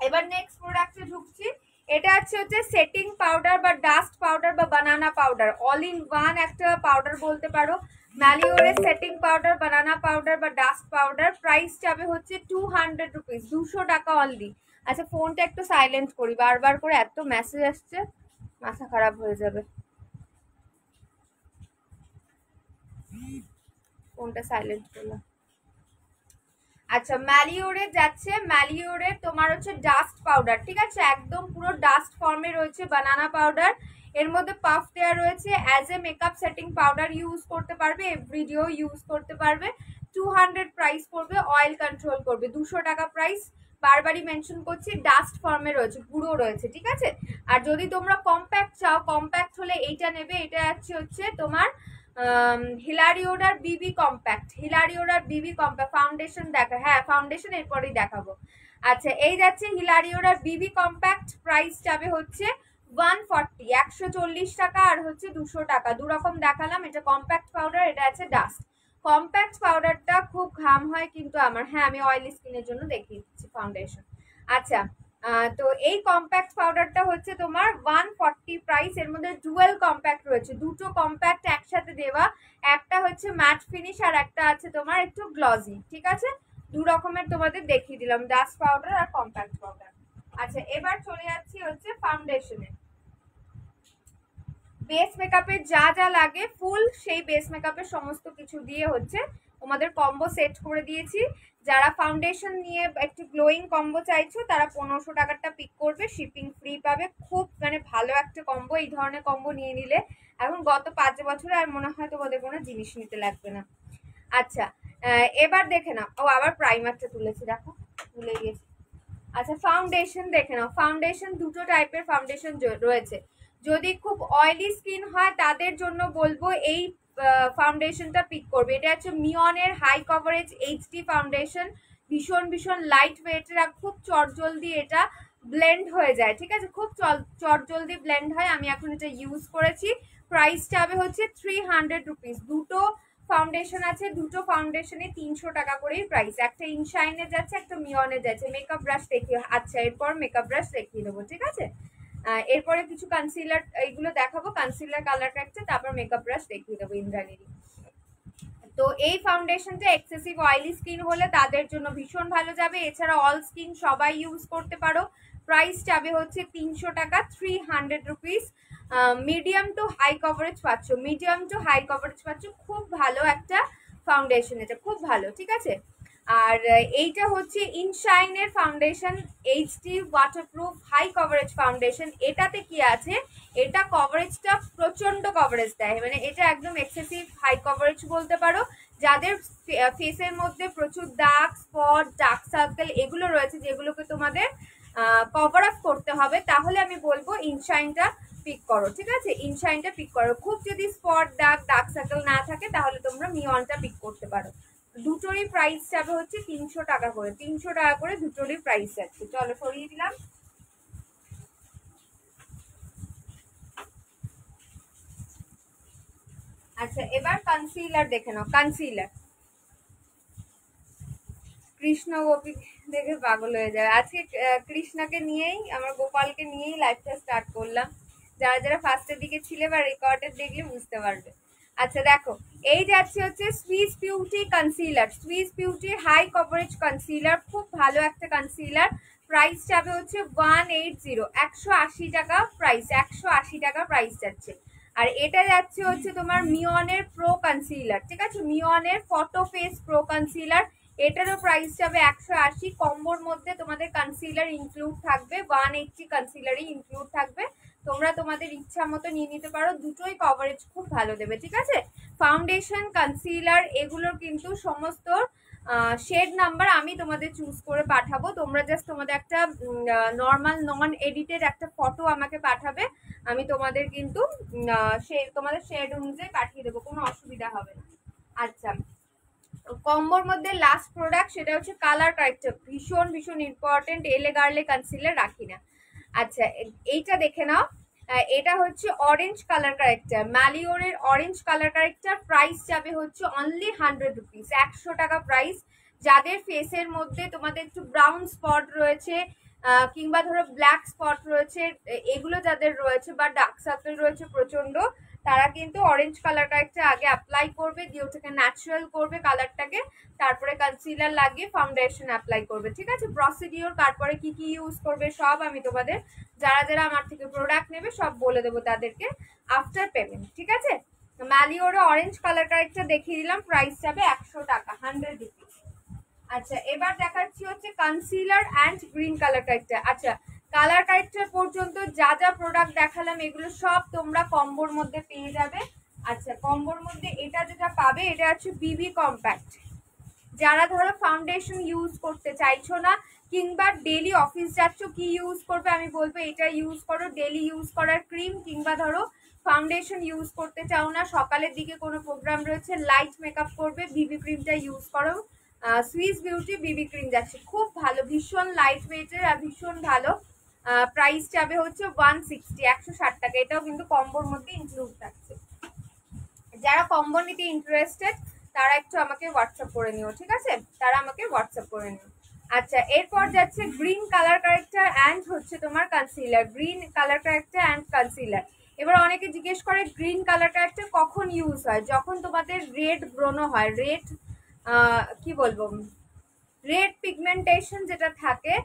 এবার নেক্সট প্রোডাক্টে ঢুকছি। এটা হচ্ছে সেটিং পাউডার বা ডাস্ট পাউডার বা বানানা পাউডার, অল ইন ওয়ান একটা পাউডার বলতে পারো। ম্যালিওরের সেটিং পাউডার, বানানা পাউডার বা ডাস্ট পাউডার, প্রাইস যাবে হচ্ছে 200 রুপিস, 200 টাকা অনলি। আচ্ছা, ফোনটা একটু সাইলেন্ট করি, বারবার করে এত মেসেজ আসছে, মাথা খারাপ হয়ে যাবে। ফোনটা সাইলেন্ট করলাম। আচ্ছা, ম্যালিওরে যাচ্ছে, ম্যালিওরের তোমার হচ্ছে ডাস্ট পাউডার, ঠিক আছে, একদম পুরো ডাস্ট ফর্মে রয়েছে বানানা পাউডার। এর মধ্যে পাফ দেওয়া রয়েছে, as a makeup setting powder use করতে পারবে, এভরিডেও ইউজ করতে পারবে। 200 প্রাইস পড়বে, অয়েল কন্ট্রোল করবে। 200 টাকা প্রাইস, বারবারই মেনশন করছি, ডাস্ট ফর্মে রয়েছে, পুরো রয়েছে, ঠিক আছে। আর যদি তোমরা কম্প্যাক্ট চাও, কম্প্যাক্ট হলে এইটা নেবে, এটা হচ্ছে তোমার হিলারিওডার বিবি কম্প্যাক্ট, হিলারিওডার বিবি কম্প্যাক্ট ফাউন্ডেশন দেখা, হ্যাঁ ফাউন্ডেশন এরপরেই দেখাবো। আচ্ছা, এই যাচ্ছে হিলারিওডার বিবি কম্প্যাক্ট, প্রাইস যাবে হচ্ছে 140, 140 টাকা আর হচ্ছে 200 টাকা, দু রকম দেখালাম। এটা কম্প্যাক্ট পাউডার, এটা আছে ডাস্ট। কম্প্যাক্ট পাউডারটা খুব ঘাম হয় কিন্তু আমার, হ্যাঁ আমি অয়েলি স্কিনের জন্য দেখিয়ে দিচ্ছি ফাউন্ডেশন। আচ্ছা, তো এই কম্প্যাক্ট পাউডারটা হচ্ছে তোমার 140 প্রাইস। এর মধ্যে ডুয়েল কম্প্যাক্ট রয়েছে, দুটো কম্প্যাক্ট একসাথে দেওয়া, একটা হচ্ছে ম্যাট ফিনিশ আর একটা আছে তোমার একটু গ্লসি, ঠিক আছে। দু রকমের তোমাদের দেখিয়ে দিলাম, ডাস্ট পাউডার আর কম্প্যাক্ট পাউডার। আচ্ছা, এবার চলে যাচ্ছি হচ্ছে ফাউন্ডেশনে। বেস মেকআপের যা যা লাগে ফুল সেই বেস মেকআপের সমস্ত কিছু দিয়ে হচ্ছে তোমাদের কম্বো সেট করে দিয়েছি। যারা ফাউন্ডেশন নিয়ে একটু গ্লোয়িং কম্বো চাইছো তারা 1500 টাকারটা পিক করবে, শিপিং ফ্রি পাবে। খুব মানে ভালো একটা কম্বো, এই ধরনের কম্বো নিয়ে নিলে এখন গত 5 বছরে আর মনে হয় তোমাদের কোনো জিনিস নিতে লাগবে না। আচ্ছা, এবার দেখে নাও, ও আবার প্রাইমারটা তুলেছি, দেখো ভুলে গিয়েছি। আচ্ছা, ফাউন্ডেশন দেখে নাও। ফাউন্ডেশন দুটো টাইপের ফাউন্ডেশন রয়েছে। যদি খুব অয়েলি স্কিন হয় তাদের জন্য বলবো এই ফাউন্ডেশনটা পিক করবে। এটা হচ্ছে মিয়নের হাই কভারেজ এইচডি ফাউন্ডেশন, ভীষণ ভীষণ লাইট ওয়েটের আর খুব চটজলদি এটা ব্লেন্ড হয়ে যায়, ঠিক আছে, খুব চটজলদি ব্লেন্ড হয়। আমি এখন এটা ইউজ করেছি। প্রাইসটা হবে হচ্ছে 300 রুপিস। দুটো ফাউন্ডেশন আছে, দুটো ফাউন্ডেশনে 300 টাকা করেই প্রাইস। একটা ইনশাইনে যাচ্ছে, একটা মিয়নে যাচ্ছে। মেকআপ ব্রাশ দেখিয়ে, আচ্ছা এরপর মেকআপ ব্রাশ দেখিয়ে দেবো, ঠিক আছে। এরপরে কিছু কনসিলার এইগুলো দেখাবো, কনসিলার কালার একটা, তারপর মেকআপ ব্রাশ দেখিয়ে দেবো ইন্দ্রাণীর। তো এই ফাউন্ডেশনটা এক্সেসিভ অয়েলি স্কিন হলে তাদের জন্য ভীষণ ভালো যাবে, এছাড়া অল স্কিন সবাই ইউজ করতে পারো। প্রাইস যাবে হচ্ছে 300 টাকা, 300 rupees. Medium to high coverage পাচ্ছ, মিডিয়াম টু হাই কভারেজ পাচ্ছ। খুব ভালো একটা ফাউন্ডেশন, এটা খুব ভালো, ঠিক আছে। আর এইটা হচ্ছে ইনশাইনের foundation, HD waterproof high coverage foundation. এটাতে কি আছে, এটা কভারেজটা প্রচন্ড কভারেজ দেয়, মানে এটা একদম এক্সেসিভ হাই কভারেজ বলতে পারো। যাদের ফেসের মধ্যে প্রচুর দাগ স্পট ডার্ক সার্কেল এগুলো রয়েছে, যেগুলোকে তোমাদের কভার আপ করতে হবে, তাহলে আমি বলবো ইনশাইনটা পিক করো, ঠিক আছে, ইনশাইনটা পিক করো। খুব যদি স্পট দাগ ডার্ক সার্কেল না থাকে তাহলে তোমরা মিয়নটা পিক করতে পারো। দুটোরই প্রাইস যাবে হচ্ছে 300 টাকা করে, 300 টাকা করে দুটোরই প্রাইস যাচ্ছে। চলো সরিয়ে দিলাম। আচ্ছা, এবার কনসিলার দেখে নাও। কনসিলার কৃষ্ণ গোপী দেখে পাগল হয়ে যাবে। আজকে কৃষ্ণাকে নিয়েই, আমার গোপালকে নিয়েই লাইফটা স্টার্ট করলাম। যারা যারা ফার্স্টের দিকে ছিলে বা রেকর্ডের দেখলে বুঝতে পারবে। আচ্ছা দেখো, এই যাচ্ছে হচ্ছে সুইস বিউটি কনসিলার, সুইস বিউটির হাই কভারেজ কনসিলার, খুব ভালো একটা কনসিলার। প্রাইস যাবে হচ্ছে 180, 180 টাকা প্রাইস, 180 টাকা প্রাইস যাচ্ছে। আর এটা যাচ্ছে হচ্ছে তোমার মিওনের প্রো কনসিলার, ঠিক আছে, মিওনের ফটো ফেস প্রো কনসিলার। এটারও প্রাইস যাবে 180। কম্বোর মধ্যে তোমাদের কনসিলার ইনক্লুড থাকবে, 180 কনসিলারই ইনক্লুড থাকবে। তোমরা তোমাদের ইচ্ছা মতো নিয়ে নিতে পারো, দুটোই কভারেজ খুব ভালো দেবে, ঠিক আছে। ফাউন্ডেশন কনসিলার এগুলোর কিন্তু সমস্ত শেড নাম্বার আমি তোমাদের চুজ করে পাঠাবো। তোমরা জাস্ট তোমাদের একটা নর্মাল নন এডিটেড একটা ফটো আমাকে পাঠাবে, আমি তোমাদের কিন্তু তোমাদের শেড অনুযায়ী পাঠিয়ে দেবো, কোনো অসুবিধা হবে না। আচ্ছা, কম্বোর মধ্যে লাস্ট প্রোডাক্ট সেটা হচ্ছে কালার কারেক্টার, ভীষণ ভীষণ ইম্পর্টেন্ট, এলে গার্লে কনসিলার রাখি না। আচ্ছা, এইটা দেখে নাও, এটা হচ্ছে অরেঞ্জ কালার কারেক্টার, ম্যালিওরের অরেঞ্জ কালার কারেক্টার। প্রাইস যাবে হচ্ছে অনলি 100 রুপিস, 100 টাকা প্রাইস। যাদের ফেসের মধ্যে তোমাদের একটু ব্রাউন স্পট রয়েছে কিংবা ধরো ব্ল্যাক স্পট রয়েছে, এগুলো যাদের রয়েছে বা ডার্ক সার্কেল রয়েছে প্রচন্ড, তারা কিন্তু অরেঞ্জ কালার কারেক্টার আগে অ্যাপ্লাই করবে, দিয়ে ওটাকে ন্যাচারাল করবে কালারটাকে, তারপরে কনসিলার লাগিয়ে ফাউন্ডেশন অ্যাপ্লাই করবে, ঠিক আছে। প্রসিডিওর তারপরে কি কি ইউজ করবে সব আমি তোমাদের, যারা যারা আমার থেকে প্রোডাক্ট নেবে সব বলে দেবো তাদেরকে আফটার পেমেন্ট, ঠিক আছে। ম্যালিওরে অরেঞ্জ কালার কারেক্টার দেখিয়ে দিলাম, প্রাইস যাবে 100 টাকা, 100 রুপিস। আচ্ছা, এবার দেখাচ্ছি হচ্ছে concealer and green colour corrector. আচ্ছা, কালার কারেক্টার পর্যন্ত যা যা প্রোডাক্ট দেখালাম এগুলো সব তোমরা কম্বোর মধ্যে পেয়ে যাবে। আচ্ছা, কম্বোর মধ্যে এটা যেটা পাবে এটা হচ্ছে বিবি কম্প্যাক্ট। যারা ধরো ফাউন্ডেশন ইউজ করতে চাইছো না কিংবা ডেলি অফিস যাচ্ছ, কি ইউজ করবে আমি বলবো এটা ইউজ করো, ডেলি ইউজ করার ক্রিম, কিংবা ধরো ফাউন্ডেশন ইউজ করতে চাও না, সকালের দিকে কোনো প্রোগ্রাম রয়েছে, লাইট মেকআপ করবে, বিবি ক্রিমটা ইউজ করো। সুইস বিউটি বিবি ক্রিম যাচ্ছে, খুব ভালো, ভীষণ লাইট ওয়েটের আর ভীষণ ভালো। প্রাইস যাবে হচ্ছে 160, 160 টাকা। এটাও কিন্তু কম্বোর মধ্যে ইনক্লুড থাকছে। যারা কম্বো নিতে ইন্টারেস্টেড তারা একটু আমাকে হোয়াটসঅ্যাপ করে নিও, ঠিক আছে, তারা আমাকে হোয়াটসঅ্যাপ করে নিও। আচ্ছা, এরপর যাচ্ছে গ্রিন কালার কারেক্টার অ্যান্ড হচ্ছে তোমার concealer, green colour corrector and concealer. এবার অনেকে জিজ্ঞেস করে গ্রিন কালার কারেক্টার কখন ইউজ হয়, যখন তোমাদের রেড ব্রোনো হয়, রেড কি বলবো, রেড পিগমেন্টেশন যেটা থাকে,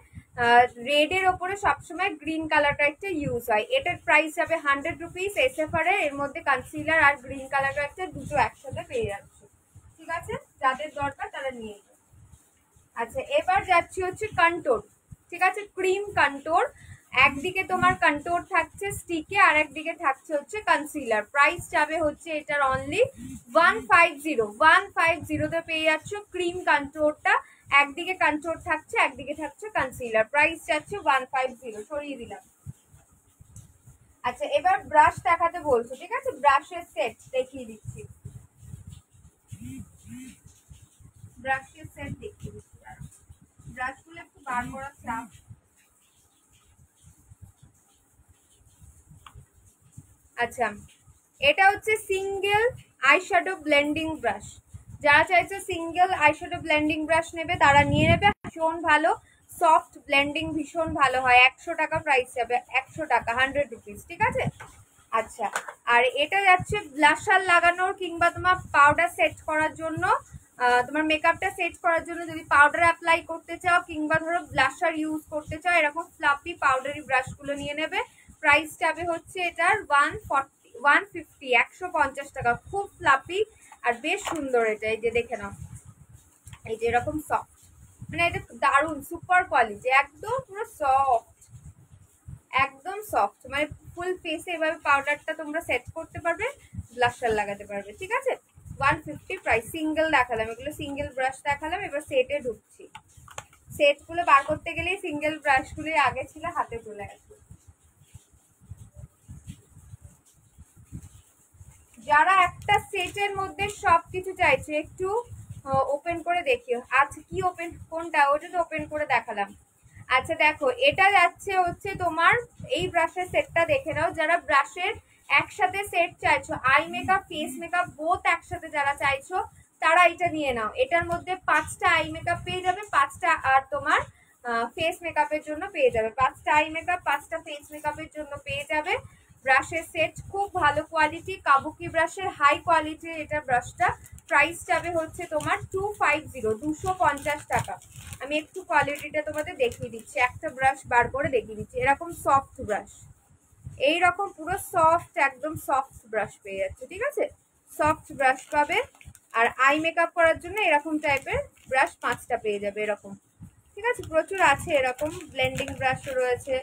রেডের ওপরে সবসময় গ্রিন কালারটা একটা ইউজ হয়। এটার প্রাইস যাবে 100 রুপিস। এসএফআর এর মধ্যে কনসিলার আর গ্রিন কালারটা একটা দুটো একসাথে পেয়ে যাচ্ছে, ঠিক আছে, যাদের দরকার তারা নিয়ে যাবে। আচ্ছা, এবার যাচ্ছি হচ্ছে কন্ট্রোল, ঠিক আছে, ক্রিম কন্ট্রোল। একদিকে তোমার কন্ট্রোল থাকছে স্টিকে আর একদিকে থাকছে হচ্ছে কনসিলার। প্রাইস যাবে হচ্ছে এটার অনলি 150 তে পেয়ে যাচ্ছ ক্রিম কন্ট্রোলটা। একদিকে কন্ট্রোল থাকছে, একদিকে থাকছে কনসিলার। প্রাইস যাচ্ছে 150, সরিয়ে দিলাম। আচ্ছা, এবার ব্রাশ দেখাতে বলছো, ঠিক আছে, ব্রাশের সেট দেখিয়ে দিচ্ছি, ব্রাশের সেট দেখিয়ে দিচ্ছি। ব্রাশগুলো একটু বার করা চাপ। আচ্ছা, এটা হচ্ছে সিঙ্গেল আইশ্যাডো ব্লেন্ডিং ব্রাশ। যারা চাইছে সিঙ্গেল আইশ্যাডো ব্লেন্ডিং ব্রাশ নেবে তারা নিয়ে নেবে, ভীষণ ভালো, সফট ব্লেন্ডিং ভীষণ ভালো হয়। 100 টাকা প্রাইস যাবে, 100 টাকা, 100 রুপিস, ঠিক আছে। আচ্ছা, আর এটা যাচ্ছে ব্লাশার লাগানোর কিংবা তোমার পাউডার সেট করার জন্য, তোমার মেকআপটা সেট করার জন্য যদি পাউডার অ্যাপ্লাই করতে চাও কিংবা ধরো ব্লাশার ইউজ করতে চাও, এরকম ফ্লাপি পাউডারি ব্রাশগুলো নিয়ে নেবে। প্রাইস যাবে হচ্ছে এটার 150, 150 টাকা। খুব ফ্লাপি আর বেশ সুন্দর এটা, এই যে দেখে নাও, এই যে এরকম সফট, মানে এটা দারুণ সুপার কোয়ালিটি, একদম পুরো সফট, একদম সফট, মানে ফুল ফেসে এভাবে পাউডারটা তোমরা সেট করতে পারবে, ব্লাশার লাগাতে পারবে, ঠিক আছে। 150 প্রাইস। সিঙ্গেল দেখালাম, এগুলো সিঙ্গেল ব্রাশ দেখালাম, এবার সেটে ঢুকছি। সেটগুলো বার করতে গেলেই সিঙ্গেল ব্রাশগুলো আগে ছিল, হাতে চলে গেছে। যারা একটা সেটের মধ্যে সবকিছু চাইছে একটু ওপেন করে দেখিও। আচ্ছা, কি ওপেন, কোনটা, ওটা তো ওপেন করে দেখালাম। আচ্ছা দেখো, এটা যাচ্ছে হচ্ছে তোমার এই ব্রাশের সেটটা দেখে নাও। যারা ব্রাশের একসাথে সেট চাইছো, eye makeup face makeup both একসাথে যারা চাইছো তারা এটা নিয়ে নাও। এটার মধ্যে 5টা আই মেকআপ পেয়ে যাবে, 5টা আর তোমার ফেস মেকআপের জন্য পেয়ে যাবে, 5টা আই মেকআপ 5টা ফেস মেকআপের জন্য পেয়ে যাবে। ব্রাশের সেট খুব ভালো কোয়ালিটি, কাবুকি ব্রাশের হাই কোয়ালিটির এটা ব্রাশটা। প্রাইস যাবে হচ্ছে তোমার 250 টাকা। আমি একটু কোয়ালিটিটা তোমাদের দেখিয়ে দিচ্ছি, একটা ব্রাশ বার করে দেখিয়ে দিচ্ছি, এরকম সফট ব্রাশ, এইরকম পুরো সফট, একদম সফট ব্রাশ পেয়ে যাচ্ছে, ঠিক আছে? সফট ব্রাশ পাবে। আর আই মেকআপ করার জন্য এরকম টাইপের ব্রাশ 5টা পেয়ে যাবে এরকম, ঠিক আছে? প্রচুর আছে এরকম, ব্লেন্ডিং ব্রাশও রয়েছে,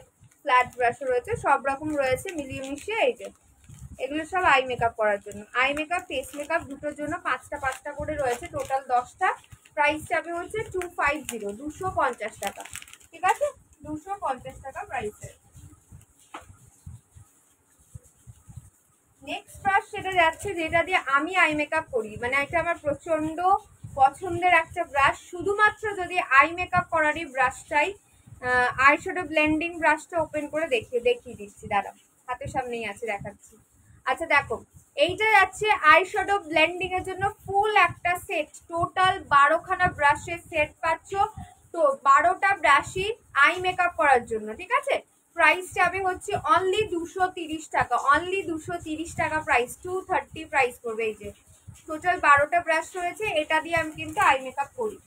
ফ্ল্যাট ব্রাশও রয়েছে, সব রকম রয়েছে মিলিয়ে মিশিয়ে। এই যে এগুলো সব আই মেকআপ করার জন্য, আই মেকআপ ফেস মেকআপ দুটোর জন্য 5টা 5টা করে রয়েছে, টোটাল 10টা। প্রাইস যাবে হচ্ছে 250, 250 টাকা, ঠিক আছে? 250 টাকা প্রাইসের। নেক্সট ব্রাশ সেটা যাচ্ছে যেটা দিয়ে আমি আই মেকআপ করি, মানে এটা আমার প্রচন্ড পছন্দের একটা ব্রাশ। শুধুমাত্র যদি আই মেকআপ করারই ব্রাশ চাই, আই শ্যাডো ব্লেন্ডিং ব্রাশটা ওপেন করে দেখিয়ে দিচ্ছি, দাঁড়াও, হাতের সামনেই আছে, দেখাচ্ছি। আচ্ছা দেখো, এইটা যাচ্ছে আই শ্যাডো ব্লেন্ডিং এর জন্য ফুল একটা সেট, টোটাল 12খানা ব্রাশের সেট পাচ্ছ। তো 12টা ব্রাশই আই মেকআপ করার জন্য, ঠিক আছে? প্রাইস যাবে হচ্ছে অনলি 230 টাকা, অনলি 230 টাকা প্রাইস, 230 প্রাইস পড়বে। এই যে টোটাল 12টা ব্রাশ রয়েছে, এটা দিয়ে আমি কিন্তু আই মেকআপ করি।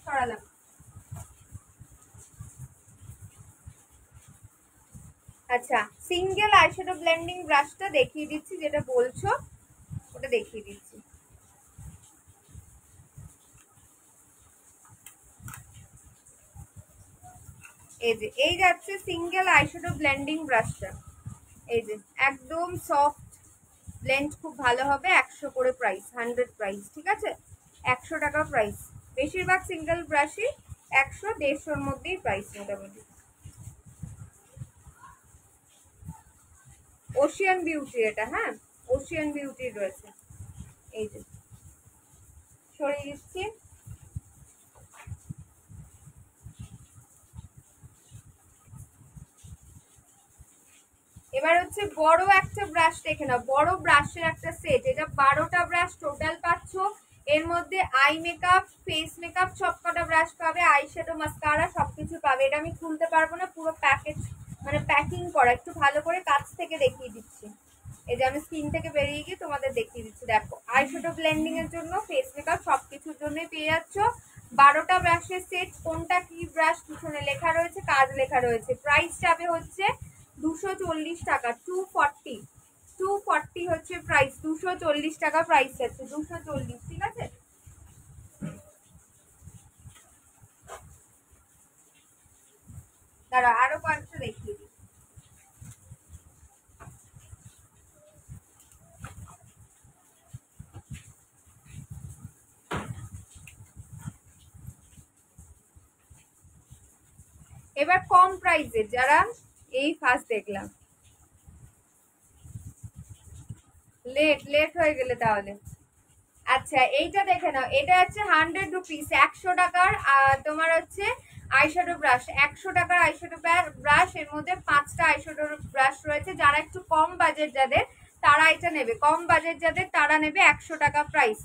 সরালাম। আচ্ছা, সিঙ্গেল আইশ্যাডো ব্লেন্ডিং ব্রাশটা দেখিয়ে দিচ্ছি, যেটা বলছো ওটা দেখিয়ে দিচ্ছি। এই যে এই যাচ্ছে সিঙ্গেল আইশ্যাডো ব্লেন্ডিং ব্রাশটা, এই যে একদম সফট ব্লেন্ড, খুব ভালো হবে। 100 করে প্রাইস, 100 প্রাইস, ঠিক আছে? 100 টাকা প্রাইস। বেশিরভাগ সিঙ্গেল ব্রাশই 100 150-র মধ্যেই প্রাইস মোটামুটি। ওশিয়ান বিউটি এটা, হ্যাঁ ওশিয়ান বিউটির রয়েছে। এই যে সরিয়ে দিচ্ছি। এবার হচ্ছে বড় একটা ব্রাশ দেখে নাও, বড় ব্রাশের একটা সেট, এটা 12টা ব্রাশ টোটাল পাচ্ছ। এর মধ্যে আই মেকআপ, ফেস মেকআপ সব কটা ব্রাশ পাবে, আই শ্যাডো মাস্কারা সবকিছু পাবে। এটা আমি খুলতে পারবো না, পুরো প্যাকেজ মানে প্যাকিং করা, একটু ভালো করে কাছ থেকে দেখিয়ে দিচ্ছি। এই যে আমি স্ক্রিন থেকে বেরিয়ে গিয়ে তোমাদের দেখিয়ে দিচ্ছি। দেখো আই শ্যাডো ব্লেন্ডিং এর জন্য, ফেস মেকআপ সবকিছুর জন্যই পেয়ে যাচ্ছ 12টা ব্রাশের সেট। কোনটা কি ব্রাশ পিছনে লেখা রয়েছে, কাজ লেখা রয়েছে। প্রাইস যাবে হচ্ছে 240 টাকা, 240, 240 হচ্ছে প্রাইস, 240 টাকা প্রাইস যাচ্ছে, 240, ঠিক আছে? দাঁড়া আরো কয়েকটা দেখিয়ে দিই। এবার কম প্রাইসের, যারা এই ফার্স্ট দেখলাম, লেট হয়ে গেলে তাহলে। আচ্ছা এইটা দেখে নাও, এটা হচ্ছে 100 রুপিস, 100 টাকার তোমার হচ্ছে আইশ্যাডো ব্রাশ, 100 টাকার আইশ্যাডো ব্রাশ। এর মধ্যে 5টা আইশ্যাডো ব্রাশ রয়েছে। যারা একটু কম বাজেট যাদের, তারা এটা নেবে, কম বাজেট যাদের তারা নেবে 100 টাকা প্রাইস।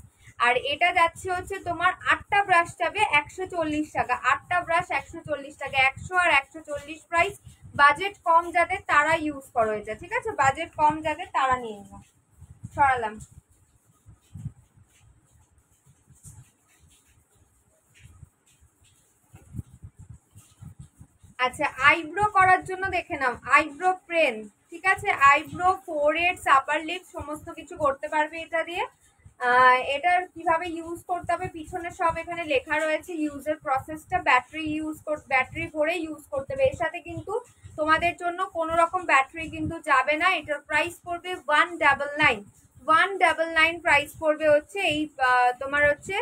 আর এটা যাচ্ছে হচ্ছে তোমার 8টা ব্রাশ যাবে 140 টাকা, 8টা ব্রাশ 140 টাকা, 100 আর 140 প্রাইস। বাজেট কম যাদের তারা ইউজ করো এটা, ঠিক আছে? বাজেট কম যাদের তারা নিয়ে নাও। সরালাম। আচ্ছা আইব্রো করার জন্য দেখে নাও, আইব্রো পেন, ঠিক আছে? আইব্রো, ফোরহেড, আপার লিপ সমস্ত কিছু করতে পারবে এটা দিয়ে। এটার কিভাবে ইউজ করতে হবে পিছনে সব এখানে লেখা রয়েছে, ইউজের প্রসেসটা। ব্যাটারি ভরে ইউজ করতে হবে। এর সাথে কিন্তু তোমাদের জন্য কোনো রকম ব্যাটারি কিন্তু যাবে না। এটার প্রাইস পড়বে 199, 199 প্রাইস পড়বে হচ্ছে এই তোমার হচ্ছে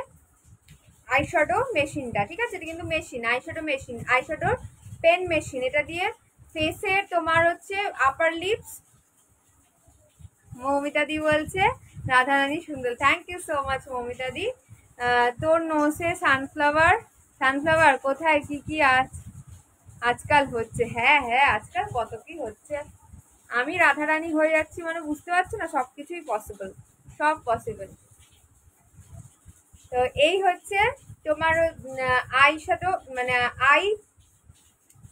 আইশ্যাডো মেশিনটা, ঠিক আছে? এটা কিন্তু মেশিন, আইশ্যাডো মেশিন, আইশ্যাডোর পেন মেশিন। এটা দিয়ে ফেসের তোমার হচ্ছে আপার লিপস, মৌমিতা দি বলছে রাধারানী সুন্দর, thank you so much Moumita দি। তোর নোসে সানফ্লাওয়ার, সানফ্লাওয়ার কোথায়, কি কি আজকাল হচ্ছে? হ্যাঁ হ্যাঁ আজকাল কত কি হচ্ছে। আমি রাধারানী হয়ে যাচ্ছি মানে বুঝতে পারছো না, সবকিছুই পসিবল, সব পসিবল। তো এই হচ্ছে তোমার আইশ্যাডো, মানে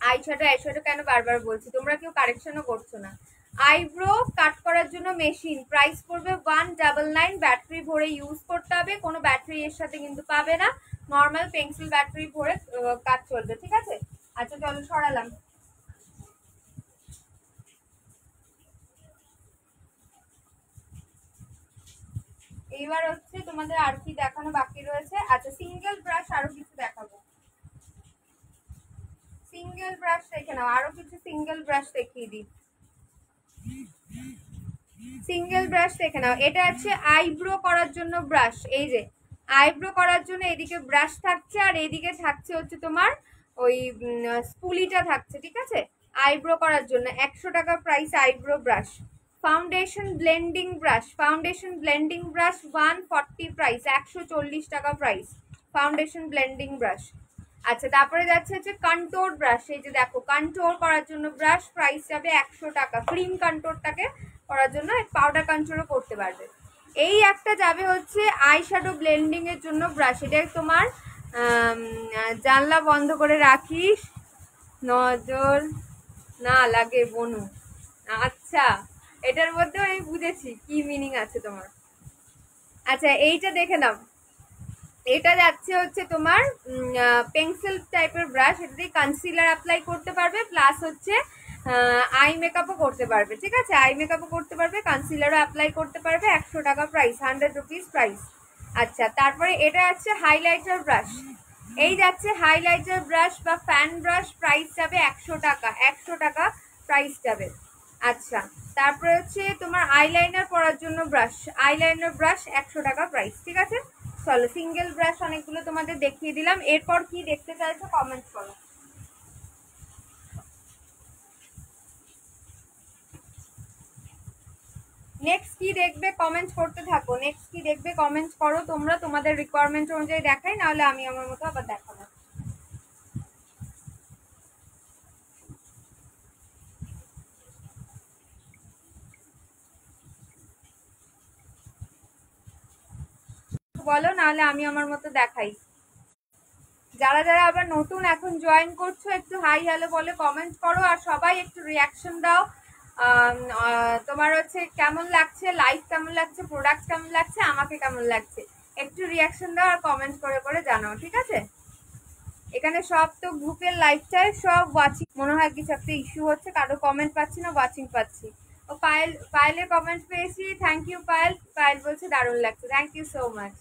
আইশ্যাডো কেন বারবার বলছি, তোমরা কেউ কারেকশনও করছো না। আইব্রো কাট করার জন্য মেশিন, প্রাইস পড়বে 199, ব্যাটারি ভরে ইউজ করতে হবে, কোনো ব্যাটারি এর সাথে কিন্তু পাবে না, নর্মাল পেন্সিল ব্যাটারি ভরে কাজ চলবে, ঠিক আছে? আচ্ছা চলো সরালাম। এইবার হচ্ছে তোমাদের আর কি দেখানো বাকি রয়েছে। আচ্ছা, সিঙ্গেল ব্রাশ আরো কিছু দেখাবো। সিঙ্গেল ব্রাশ দেখে নাও, আরো কিছু সিঙ্গেল ব্রাশ দেখিয়ে দিই। সিঙ্গেল ব্রাশ দেখে নাও, এটা আছে আইব্রো করার জন্য ব্রাশ। এই যে আইব্রো করার জন্য এদিকে ব্রাশ থাকছে আর এইদিকে থাকছে হচ্ছে তোমার ওই স্পুলিটা থাকছে, ঠিক আছে। আইব্রো করার জন্য 100 টাকা price eyebrow brush. Foundation blending brush, foundation blending brush 140 price, 140 টাকা প্রাইস ফাউন্ডেশন ব্লেন্ডিং ব্রাশ। আচ্ছা, তারপরে যাচ্ছে হচ্ছে কন্ট্রোল ব্রাশ। এই যে দেখো, কন্ট্রোল করার জন্য ব্রাশ, প্রাইস যাবে 100 টাকা। ক্রিম কন্ট্রোলটাকে করার জন্য পাউডার কন্ট্রোলও করতে পারবে। এই একটা যাবে হচ্ছে আই শ্যাডো ব্লেন্ডিং এর জন্য ব্রাশ। এটা তোমার জানলা বন্ধ করে রাখিস, নজর না লাগে বনু। আচ্ছা, এটার মধ্যেও আমি বুঝেছি কি মিনিং আছে তোমার। আচ্ছা, এইটা দেখে নাও, এটা যাচ্ছে হচ্ছে তোমার পেন্সিল টাইপের ব্রাশ। এটা দিয়ে কনসিলার অ্যাপ্লাই করতে পারবে, প্লাস হচ্ছে আই মেকআপও করতে পারবে, ঠিক আছে। আই মেকআপও করতে পারবে, কনসিলারও অ্যাপ্লাই করতে পারবে। 100 টাকা প্রাইস, 100 রুপিস প্রাইস। আচ্ছা, তারপরে এটা আছে হাইলাইটার ব্রাশ। এই যাচ্ছে হাইলাইটার ব্রাশ বা ফ্যান ব্রাশ, প্রাইস যাবে 100 টাকা, 100 টাকা প্রাইস যাবে। আচ্ছা, তারপরে হচ্ছে তোমার আইলাইনার পরার জন্য ব্রাশ, আইলাইনার ব্রাশ 100 টাকা প্রাইস, ঠিক আছে। চলো, সিঙ্গেল ব্রাশ অনেকগুলো তোমাদের দেখিয়ে দিলাম। এরপর কি দেখতে চাইছো কমেন্ট করো। নেক্সট কি দেখবে কমেন্ট করতে থাকো, নেক্সট কি দেখবে কমেন্ট করো তোমরা, তোমাদের রিকোয়ারমেন্ট অনুযায়ী দেখাই, নাহলে আমি আমার মতো আবার দেখাবো। বলো, নাহলে আমি আমার মতো দেখাই। যারা যারা আবার নতুন এখন জয়েন করছো, একটু হাই হ্যালো বলে কমেন্ট করো, আর সবাই একটু রিয়াকশন দাও। তোমার হচ্ছে কেমন লাগছে, লাইভ কেমন লাগছে, প্রোডাক্ট কেমন লাগছে, আমাকে কেমন লাগছে, একটু রিয়াকশন দাও আর কমেন্ট করে করে জানাও, ঠিক আছে। এখানে সব তো গ্রুপের লাইভটাই সব ওয়াচিং, মনে হয় কিছু একটা ইস্যু হচ্ছে, কারো কমেন্ট পাচ্ছি না, ওয়াচিং পাচ্ছি। ও পায়েলের কমেন্ট পেয়েছি, থ্যাংক ইউ পায়েল। পায়েল বলছে দারুণ লাগছে, থ্যাংক ইউ সো মাচ।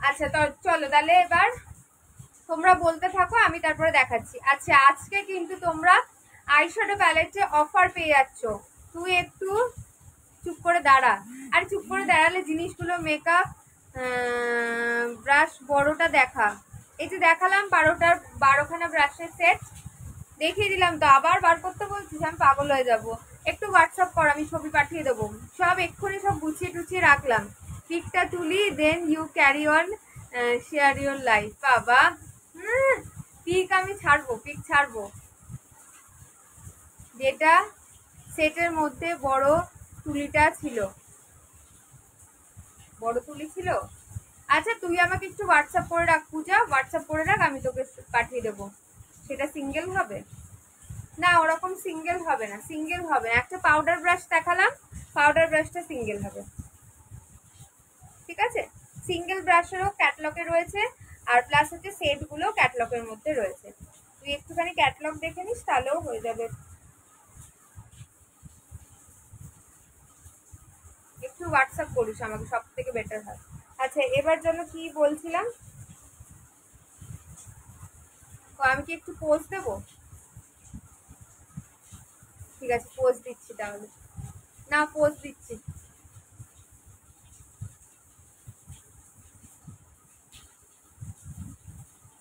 আচ্ছা, তো চলো তাহলে এবার তোমরা বলতে থাকো, আমি তারপরে দেখাচ্ছি। আচ্ছা, আজকে কিন্তু তোমরা আইশ্যাডো প্যালেটে অফার পেয়ে যাচ্ছ। তুই একটু চুপ করে দাঁড়া, আর চুপ করে দাঁড়ালে জিনিসগুলো মেকআপ ব্রাশ বড়টা দেখা। এই যে দেখালাম 12খানা ব্রাশের সেট দেখিয়ে দিলাম, তো আবার বার করতে বলছিস, আমি পাগল হয়ে যাব। একটু হোয়াটসঅ্যাপ কর, আমি ছবি পাঠিয়ে দেবো। সব এক্ষুনি সব গুছিয়ে টুছিয়ে রাখলাম, পিকটা তুলি, then you carry on share your life. বাবা, পিক আমি ছাড়বো, পিক ছাড়বো। যেটা সেটের মধ্যে বড় তুলিটা ছিল, বড় তুলি ছিল। আচ্ছা, তুই আমাকে একটু হোয়াটসঅ্যাপ করে রাখ পূজা, হোয়াটসঅ্যাপ করে রাখ, আমি তোকে পাঠিয়ে দেবো। সেটা সিঙ্গেল হবে না, ওরকম সিঙ্গেল হবে না, সিঙ্গেল হবে না। একটা পাউডার ব্রাশ দেখালাম, পাউডার ব্রাশটা সিঙ্গেল হবে, ঠিক আছে। সিঙ্গেল ব্রাশেরও ক্যাটলগে রয়েছে, আর প্লাস হচ্ছে সেটগুলো ক্যাটলগের মধ্যে রয়েছে। তুই একটুখানি ক্যাটলগ দেখে নিস, তাহলেও হয়ে যাবে। একটু হোয়াটসঅ্যাপ করিস আমাকে, সব থেকে বেটার হয়। আচ্ছা, এবার জন্য কি বলছিলাম, আমি কি একটু পোজ দেবো? ঠিক আছে, পোজ দিচ্ছি তাহলে। না, পোজ দিচ্ছি।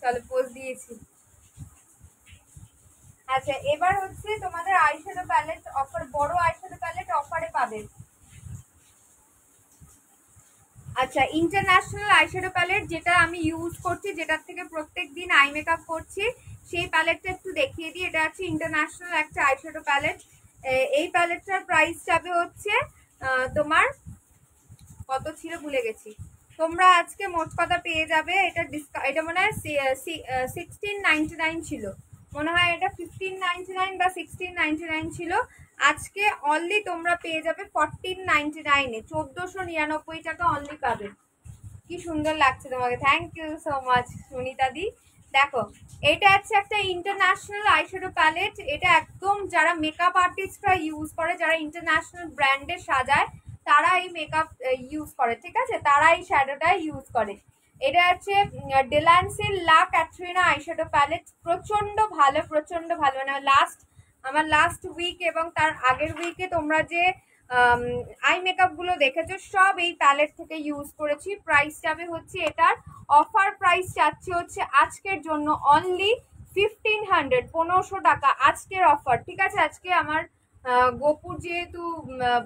চলো, পোজ দিয়েছি। আচ্ছা, এবার হচ্ছে তোমাদের আইশ্যাডো প্যালেট অফার, বড় আইশ্যাডো প্যালেট অফারে পাবে। আচ্ছা, ইন্টারন্যাশনাল আইশ্যাডো প্যালেট যেটা আমি ইউজ করছি, যেটার থেকে প্রত্যেক দিন আই মেকআপ করছি, সেই প্যালেটটা একটু দেখিয়ে দিই। এটা হচ্ছে ইন্টারন্যাশনাল একটা আইশ্যাডো প্যালেট। এই প্যালেটটার প্রাইস যাবে হচ্ছে তোমার কত ছিল ভুলে গেছি। তোমরা আজকে মোট কথা পেয়ে যাবে, এটা মনে হয় 1699 ছিল, মনে হয় এটা 1599 বা 1699 ছিল। আজকে অনলি তোমরা পেয়ে যাবে 1499-এ, 1499 টাকা অনলি পাবে। কি সুন্দর লাগছে তোমাকে, thank you so much Sunita দি। দেখো, এটা হচ্ছে একটা ইন্টারন্যাশনাল আইশ্যাডো প্যালেট। এটা একদম যারা মেকআপ আর্টিস্টরা ইউজ করে, যারা ইন্টারন্যাশনাল ব্র্যান্ডে সাজায়, তারা এই মেকআপ ইউজ করে, ঠিক আছে, তারা এই শ্যাডোটা ইউজ করে। এটা হচ্ছে ডেলান্সির লা ক্যাটরিনা আইশ্যাডো প্যালেট। প্রচন্ড ভালো, প্রচন্ড ভালো। মানে আমার লাস্ট উইক এবং তার আগের উইকে তোমরা যে আই মেকআপ গুলো দেখেছো সব এই প্যালেট থেকে ইউজ করেছি। প্রাইস যাবে হচ্ছে, এটার অফার প্রাইস চাচ্ছি হচ্ছে আজকের জন্য অনলি 1500, 1500 টাকা আজকের অফার, ঠিক আছে। আজকে আমার গোপুর যেহেতু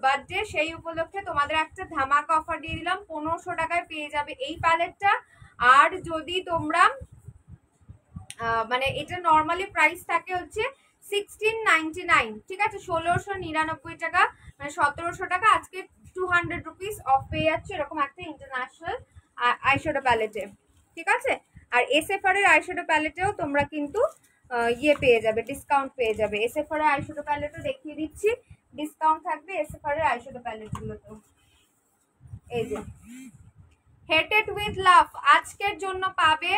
বার্থডে, সেই উপলক্ষে তোমাদের একটা ধামাকা অফার দিয়ে দিলাম। 1500 টাকায় পেয়ে যাবে এই প্যালেটটা। আর যদি তোমরা মানে এটা নর্মালি প্রাইস থাকে হচ্ছে 1699, ঠিক আছে, 1699 টাকা, মানে 1700 টাকা। আজকে 200 রুপিস অফ পেয়ে যাচ্ছে এরকম একটা ইন্টারন্যাশনাল আইশ্যাডো প্যালেটে, ঠিক আছে। আর এসএফআর এর আইশ্যাডো প্যালেটেও তোমরা কিন্তু ইয়ে পেয়ে যাবে, ডিসকাউন্ট পেয়ে যাবে। এসএফআর এর আইশ্যাডো প্যালেটও দেখিয়ে দিচ্ছি, ডিসকাউন্ট থাকবে এসএফআর এর আইশ্যাডো প্যালেটগুলোতে। এই যে হেটেড উইথ লাভ আজকের জন্য পাবে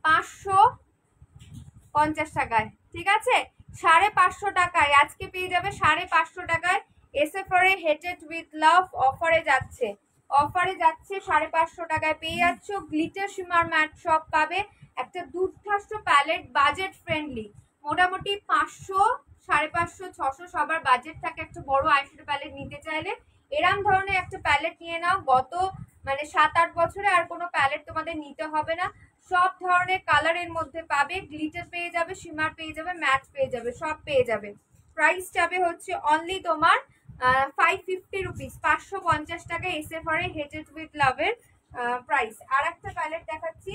550 টাকায়, ঠিক আছে, 550 টাকায় আজকে পেয়ে যাবে 550 টাকায়। এসএফআর এ হেটেড উইথ লাভ অফারে যাচ্ছে, 550 টাকায় পেয়ে যাচ্ছ। গ্লিটার শিমার ম্যাট শপ পাবে একটা দুর্ধর্ষ প্যালেট, বাজেট ফ্রেন্ডলি, মোটামুটি 500, 550, 600 সবার বাজেট থাকে একটা বড় আইশ্যাডো প্যালেট নিতে চাইলে। এরম ধরনের একটা প্যালেট নিয়ে নাও। গত মানে 7-8 বছরে আর কোনো প্যালেট তোমাদের নিতে হবে না। সব ধরনের কালারের মধ্যে পাবে, গ্লিটার পেয়ে যাবে, শিমার পেয়ে যাবে, ম্যাট পেয়ে যাবে, সব পেয়ে যাবে। প্রাইস যাবে হচ্ছে অনলি তোমার 550 রুপিস, 550 টাকা এসএফআর এ হেটেড উইথ লাভের প্রাইস। আর একটা প্যালেট দেখাচ্ছি,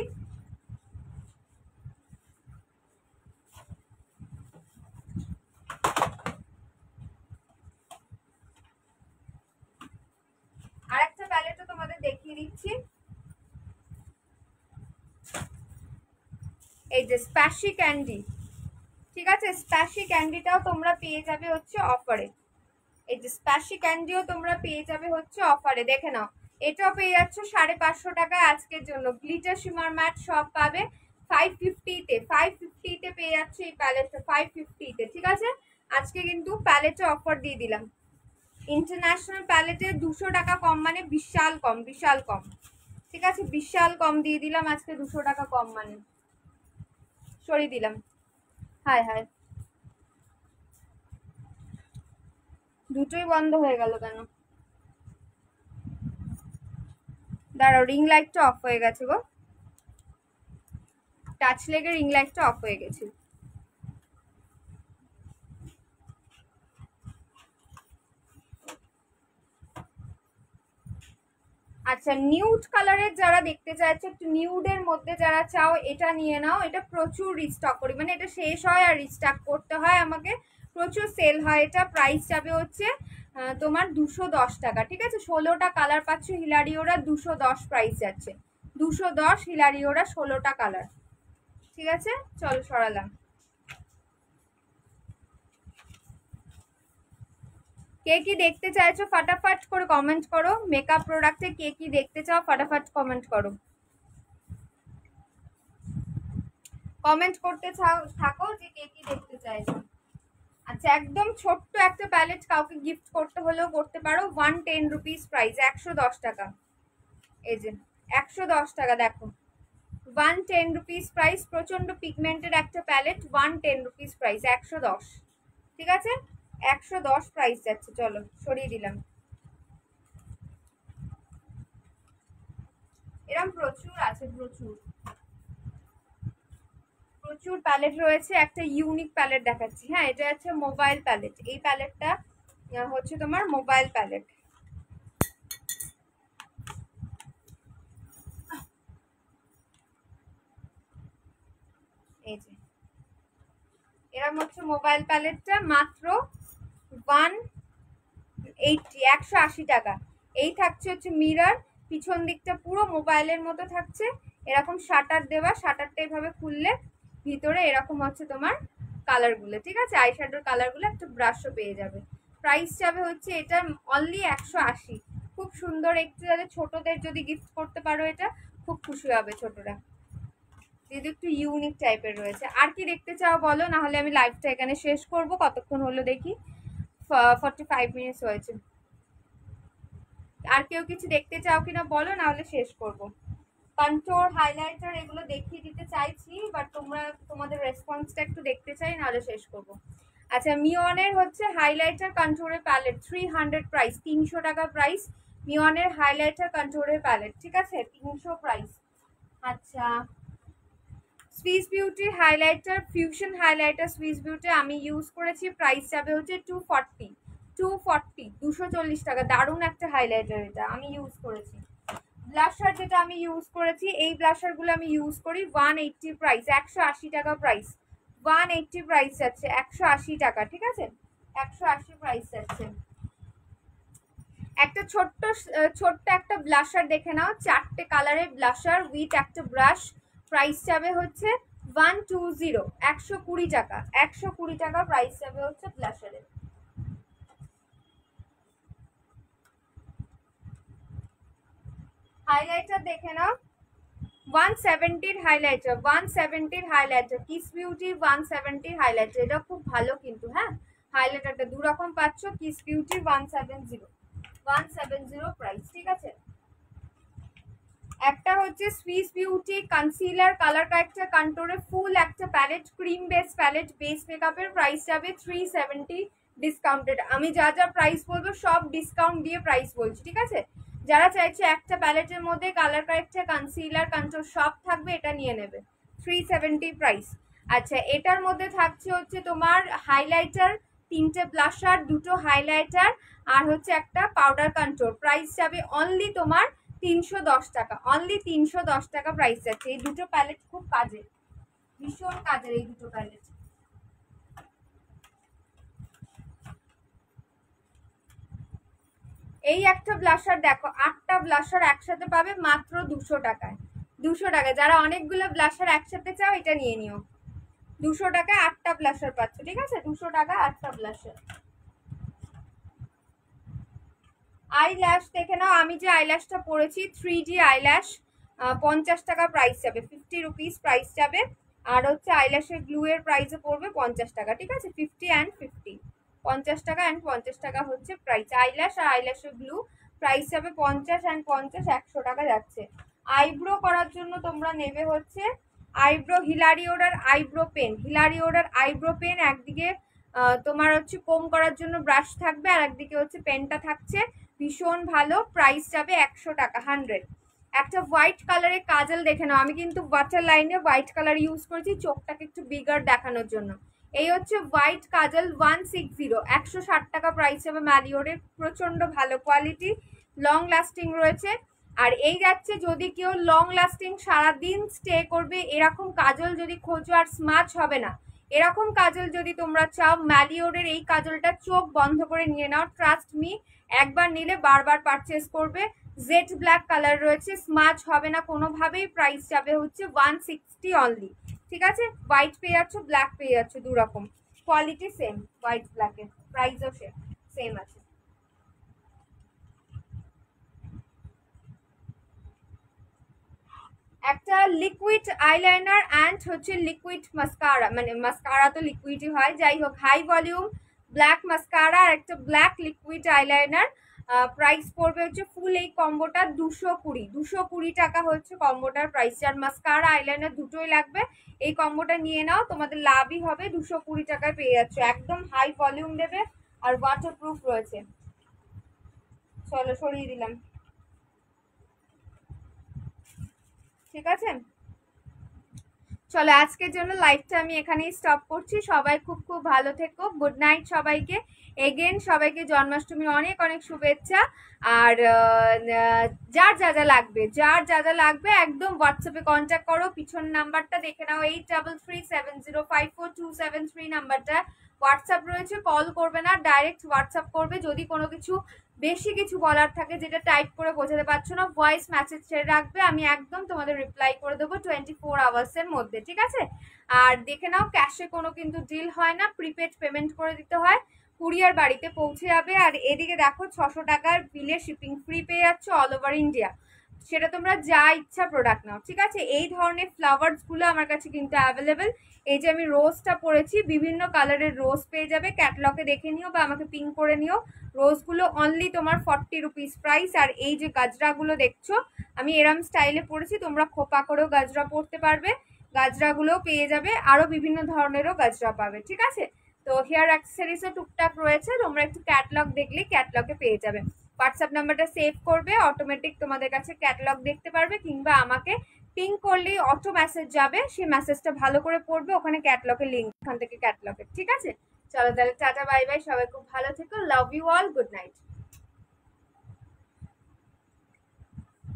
আরেকটা প্যালেটও তোমাদের দেখিয়ে দিচ্ছি। এই যে স্প্যাশি ক্যান্ডি, ঠিক আছে, স্প্যাশি ক্যান্ডিটাও তোমরা পেয়ে যাবে হচ্ছে অফারে। এই যে স্প্যাশি ক্যান্ডিও তোমরা পেয়ে যাবে হচ্ছে অফারে, দেখে নাও। এটাও পেয়ে যাচ্ছ 550 টাকায় আজকের জন্য। গ্লিটার শিমার ম্যাট সব পাবে 550-তে, 550-তে পেয়ে যাচ্ছে এই প্যালেটটা, 550-তে, ঠিক আছে। আজকে কিন্তু প্যালেটে অফার দিয়ে দিলাম। ইন্টারন্যাশনাল প্যালেটে 200 টাকা কম, মানে বিশাল কম, বিশাল কম, ঠিক আছে, বিশাল কম দিয়ে দিলাম আজকে, 200 টাকা কম মানে সরিয়ে দিলাম। হায় হায়, দুটোই বন্ধ হয়ে গেল কেন? দাঁড়াও, রিং লাইটটা অফ হয়ে গেছে গো, টাচ লেগের রিং লাইটটা অফ হয়ে গেছে। আচ্ছা, নিউড কালারের যারা দেখতে চাইছো, একটু নিউডের মধ্যে যারা চাও, এটা নিয়ে নাও। এটা প্রচুর রিস্টক করি, মানে এটা শেষ হয় আর রিস্টক করতে হয় আমাকে, প্রচুর সেল হয় এটা। প্রাইস যাবে হচ্ছে তোমার 210 টাকা, ঠিক আছে। 16টা কালার পাচ্ছ হিলারিওরা, 210 প্রাইস যাচ্ছে, 210 হিলারিওরা, 16টা কালার, ঠিক আছে। চলো সরালাম। কে কি দেখতে চাইছো ফাটাফাট করে কমেন্ট করো। মেকআপ প্রোডাক্টে কে কি দেখতে চাও ফাটাফাট কমেন্ট করো, কমেন্ট করতে থাকো যে কে কি দেখতে চাইছো। আচ্ছা, একদম ছোট্ট একটা প্যালেট কাউকে গিফট করতে হলেও করতে পারো। 110 রুপিস প্রাইস, 110 টাকা। এই যে 110 টাকা, দেখো 110 রুপিস প্রাইস। প্রচন্ড পিগমেন্টের একটা প্যালেট, 110 রুপিস প্রাইস, 110, ঠিক আছে, 110 প্রাইস যাচ্ছে। চলো সরিয়ে দিলাম। এরকম প্রচুর আছে, প্রচুর প্রচুর প্যালেট রয়েছে। একটা ইউনিক প্যালেট দেখাচ্ছি, হ্যাঁ, এটা হচ্ছে মোবাইল প্যালেট। এই প্যালেটটা হচ্ছে তোমার মোবাইল প্যালেট। এই যে এরকম হচ্ছে মোবাইল প্যালেটটা, মাত্র 180 টাকা। এই থাকছে হচ্ছে মিরর, পিছন দিকটা পুরো মোবাইলের মতো থাকছে, এরকম শাটার দেওয়া, শাটারটা এভাবে খুললে ভিতরে এরকম হচ্ছে তোমার কালারগুলো, ঠিক আছে, আইশ্যাডোর কালারগুলো, একটা ব্রাশও পেয়ে যাবে। প্রাইস যাবে হচ্ছে এটা অনলি 180। খুব সুন্দর, একটু যাদের ছোটদের যদি গিফট করতে পারো, এটা খুব খুশি হবে ছোটরা, যেহেতু একটু ইউনিক টাইপের রয়েছে। আর কি দেখতে চাও বলো, না হলে আমি লাইভটা এখানে শেষ করব। কতক্ষণ হলো দেখি, 45 মিনিটস হয়েছে। আর কেউ কিছু দেখতে চাও কিনা বলো, না হলে শেষ করব। কন্ট্রোল হাইলাইটার এগুলো দেখিয়ে দিতে চাইছি, বাট তোমাদের রেসপন্সটা একটু দেখতে চাই, নাহলে শেষ করব। আচ্ছা, মিওনের হচ্ছে হাইলাইটার কন্ট্রোলের প্যালেট 300 প্রাইস, 300 টাকা প্রাইস। মিওনের হাইলাইটার কন্ট্রোলের প্যালেট, ঠিক আছে, 300 প্রাইস। আচ্ছা, Swiss beauty highlighter, fusion highlighter Swiss beauty আমি ইউজ করেছি, প্রাইস যাবে হচ্ছে 240, 240 টাকা। দারুণ একটা হাইলাইটার, এটা আমি ইউজ করেছি। ব্লাশার যেটা আমি ইউজ করেছি, এই ব্লাশারগুলো আমি ইউজ করি 180 প্রাইস, 180 টাকা প্রাইস, 180 প্রাইস যাচ্ছে, 180 টাকা, ঠিক আছে, 180 প্রাইস যাচ্ছে। একটা ছোট্ট একটা ব্লাশার দেখে নাও, 4টে কালারের ব্লাশার উইথ একটা ব্রাশ, প্রাইস যাবে হচ্ছে 120, 120 টাকা, 120 টাকা প্রাইস যাবে হচ্ছে ব্লাশারের। হাইলাইটার দেখে নাও, 170 highlighter, 170 highlighter, kiss beauty 170 highlighter, এটা খুব ভালো কিন্তু, হ্যাঁ হাইলাইটারটা দু রকম পাচ্ছ, কিস বিউটি 170 প্রাইস, ঠিক আছে। একটা হচ্ছে Swiss beauty concealer colour corrector কন্ট্রোরে ফুল একটা palette, cream base palette, base মেকআপের, প্রাইস যাবে 370 ডিসকাউন্টেড। আমি যা যা প্রাইস বলবো সব ডিসকাউন্ট দিয়ে প্রাইস বলছি, ঠিক আছে। যারা চাইছে একটা প্যালেটের মধ্যে কালার কারেক্টার কনসিলার কন্ট্রোল সব থাকবে, এটা নিয়ে নেবে, 370 প্রাইস। আচ্ছা, এটার মধ্যে থাকছে হচ্ছে তোমার হাইলাইটার, 3টে ব্লাশার, 2টো হাইলাইটার, আর হচ্ছে একটা পাউডার কন্ট্রোল, প্রাইস যাবে অনলি তোমার 310 টাকা, অনলি 310 টাকা প্রাইস যাচ্ছে। এই দুটো প্যালেট খুব কাজের, ভীষণ কাজের এই দুটো প্যালেট। এই একটা ব্লাশার দেখো, 8টা ব্লাশার একসাথে পাবে মাত্র 200 টাকায়, 200 টাকায়। যারা অনেকগুলো ব্লাশার একসাথে চাও এটা নিয়ে নিও, 200 টাকায় 8টা ব্লাশার পাচ্ছ, ঠিক আছে, 200 টাকা 8টা ব্লাশার। আইল্যাশ দেখে নাও, আমি যে আইল্যাশটা পরেছি 3D আইল্যাশ, 50 টাকা প্রাইস যাবে, 50 রুপিস প্রাইস যাবে। আর হচ্ছে আইল্যাশের গ্লু এর প্রাইসও পড়বে 50 টাকা, ঠিক আছে, 50 অ্যান্ড 50, 50 টাকা অ্যান্ড 50 টাকা হচ্ছে প্রাইস। আইল্যাশ আর আইল্যাশের গ্লু প্রাইস যাবে 50 অ্যান্ড 50, 100 টাকা যাচ্ছে। আইব্রো করার জন্য তোমরা নেবে হচ্ছে আইব্রো হিলারিওডার আইব্রো পেন, হিলারিওডার আইব্রো পেন, একদিকে তোমার হচ্ছে কোম করার জন্য ব্রাশ থাকবে, আর একদিকে হচ্ছে পেনটা থাকছে, ভীষণ ভালো, প্রাইস যাবে 100 টাকা, 100। একটা হোয়াইট কালারের কাজল দেখে নাও, আমি কিন্তু ওয়াটার লাইনে হোয়াইট কালার ইউজ করেছি চোখটাকে একটু বিগার দেখানোর জন্য। এই হচ্ছে হোয়াইট কাজল 160, 160 টাকা প্রাইস যাবে ম্যালিওরের, প্রচন্ড ভালো কোয়ালিটি, লং লাস্টিং রয়েছে। আর এই যাচ্ছে যদি কেউ লং লাস্টিং সারাদিন স্টে করবে এরকম কাজল যদি খোঁজো, আর স্মাচ হবে না এরকম কাজল যদি তোমরা চাও, ম্যালিওরের এই কাজলটা চোখ বন্ধ করে নিয়ে নাও, ট্রাস্ট মি, একবার নিলে বারবার পারচেস করবে। জেড ব্ল্যাক কালার রয়েছে, স্মাচ হবে না কোনোভাবেই, প্রাইস যাবে হচ্ছে 160 অনলি, ঠিক আছে। হোয়াইট পেয়ে যাচ্ছ, ব্ল্যাক পেয়ে যাচ্ছ, দু রকম কোয়ালিটি সেম, হোয়াইট ব্ল্যাকের প্রাইসও সেম আছে। একটা লিকুইড আইলাইনার অ্যান্ড হচ্ছে লিকুইড মাস্কারা, মানে মাস্কারা তো লিকুইডই হয়, যাই হোক, হাই ভলিউম ব্ল্যাক মাস্কারা আর একটা ব্ল্যাক লিকুইড আইলাইনার, প্রাইস পড়বে হচ্ছে ফুল এই কম্বোটা 220 টাকা হচ্ছে কম্বোটার প্রাইস। আর মাস্কারা আইলাইনার দুটোই লাগবে, এই কম্বোটা নিয়ে নাও, তোমাদের লাভই হবে, 220 টাকায় পেয়ে যাচ্ছ, একদম হাই ভলিউম দেবে আর ওয়াটারপ্রুফ রয়েছে। চলো সরিয়ে দিলাম, ঠিক আছে। চলো আজকের জন্য লাইভটা আমি এখানেই স্টপ করছি। সবাই খুব খুব ভালো থেকো, গুড নাইট সবাইকে। এগেন সবাইকে জন্মাষ্টমীর অনেক অনেক শুভেচ্ছা। আর যার যা যা লাগবে একদম হোয়াটসঅ্যাপে কন্ট্যাক্ট করো, পিছন নাম্বারটা দেখে নাও, 8337054273 নাম্বারটা হোয়াটসঅ্যাপ রয়েছে, কল করবে না, ডাইরেক্ট হোয়াটসঅ্যাপ করবে। যদি কোনো কিছু বেশি কিছু বলার থাকে যেটা টাইপ করে বোঝাতে পারছো না, ভয়েস মেসেজ ছেড়ে রাখবে, আমি একদম তোমাদের রিপ্লাই করে দেবো 24 আওয়ার্সের মধ্যে, ঠিক আছে। আর দেখে নাও, ক্যাশে কোনো কিন্তু ডিল হয় না, প্রিপেড পেমেন্ট করে দিতে হয়, কুরিয়ার বাড়িতে পৌঁছে যাবে। আর এদিকে দেখো 600 টাকার বিলে শিপিং ফ্রি পেয়ে যাচ্ছ অল ওভার ইন্ডিয়া। সেটা তোমরা যা ইচ্ছা প্রোডাক্ট নাও, ঠিক আছে। এই ধরনের ফ্লাওয়ার্সগুলো আমার কাছে কিন্তু অ্যাভেলেবেল। এই যে আমি রোজটা পরেছি, বিভিন্ন কালারের রোজ পেয়ে যাবে, ক্যাটলগে দেখে নিও বা আমাকে পিং করে নিও। রোজগুলো অনলি তোমার 40 রুপিস প্রাইস। আর এই যে গাজরাগুলো দেখছো, আমি এরম স্টাইলে পরেছি, তোমরা খোপা করেও গাজরা পরতে পারবে, গাজরাগুলোও পেয়ে যাবে, আরও বিভিন্ন ধরনেরও গাজরা পাবে, ঠিক আছে। তো হেয়ার অ্যাক্সেসরিজও টুকটাক রয়েছে, তোমরা একটু ক্যাটলগ দেখলেই ক্যাটলগে পেয়ে যাবে। হোয়াটসঅ্যাপ নাম্বারটা সেভ করবে, অটোমেটিক তোমাদের কাছে ক্যাটালগ দেখতে পারবে, কিংবা আমাকে পিং করলেই অটো মেসেজ যাবে, সেই মেসেজটা ভালো করে পড়বে, ওখানে ক্যাটালগের লিঙ্ক, ওখান থেকে ক্যাটালগের, ঠিক আছে। চলো তাহলে টাটা বাই বাই, সবাই খুব ভালো থেকো, love you all, good night.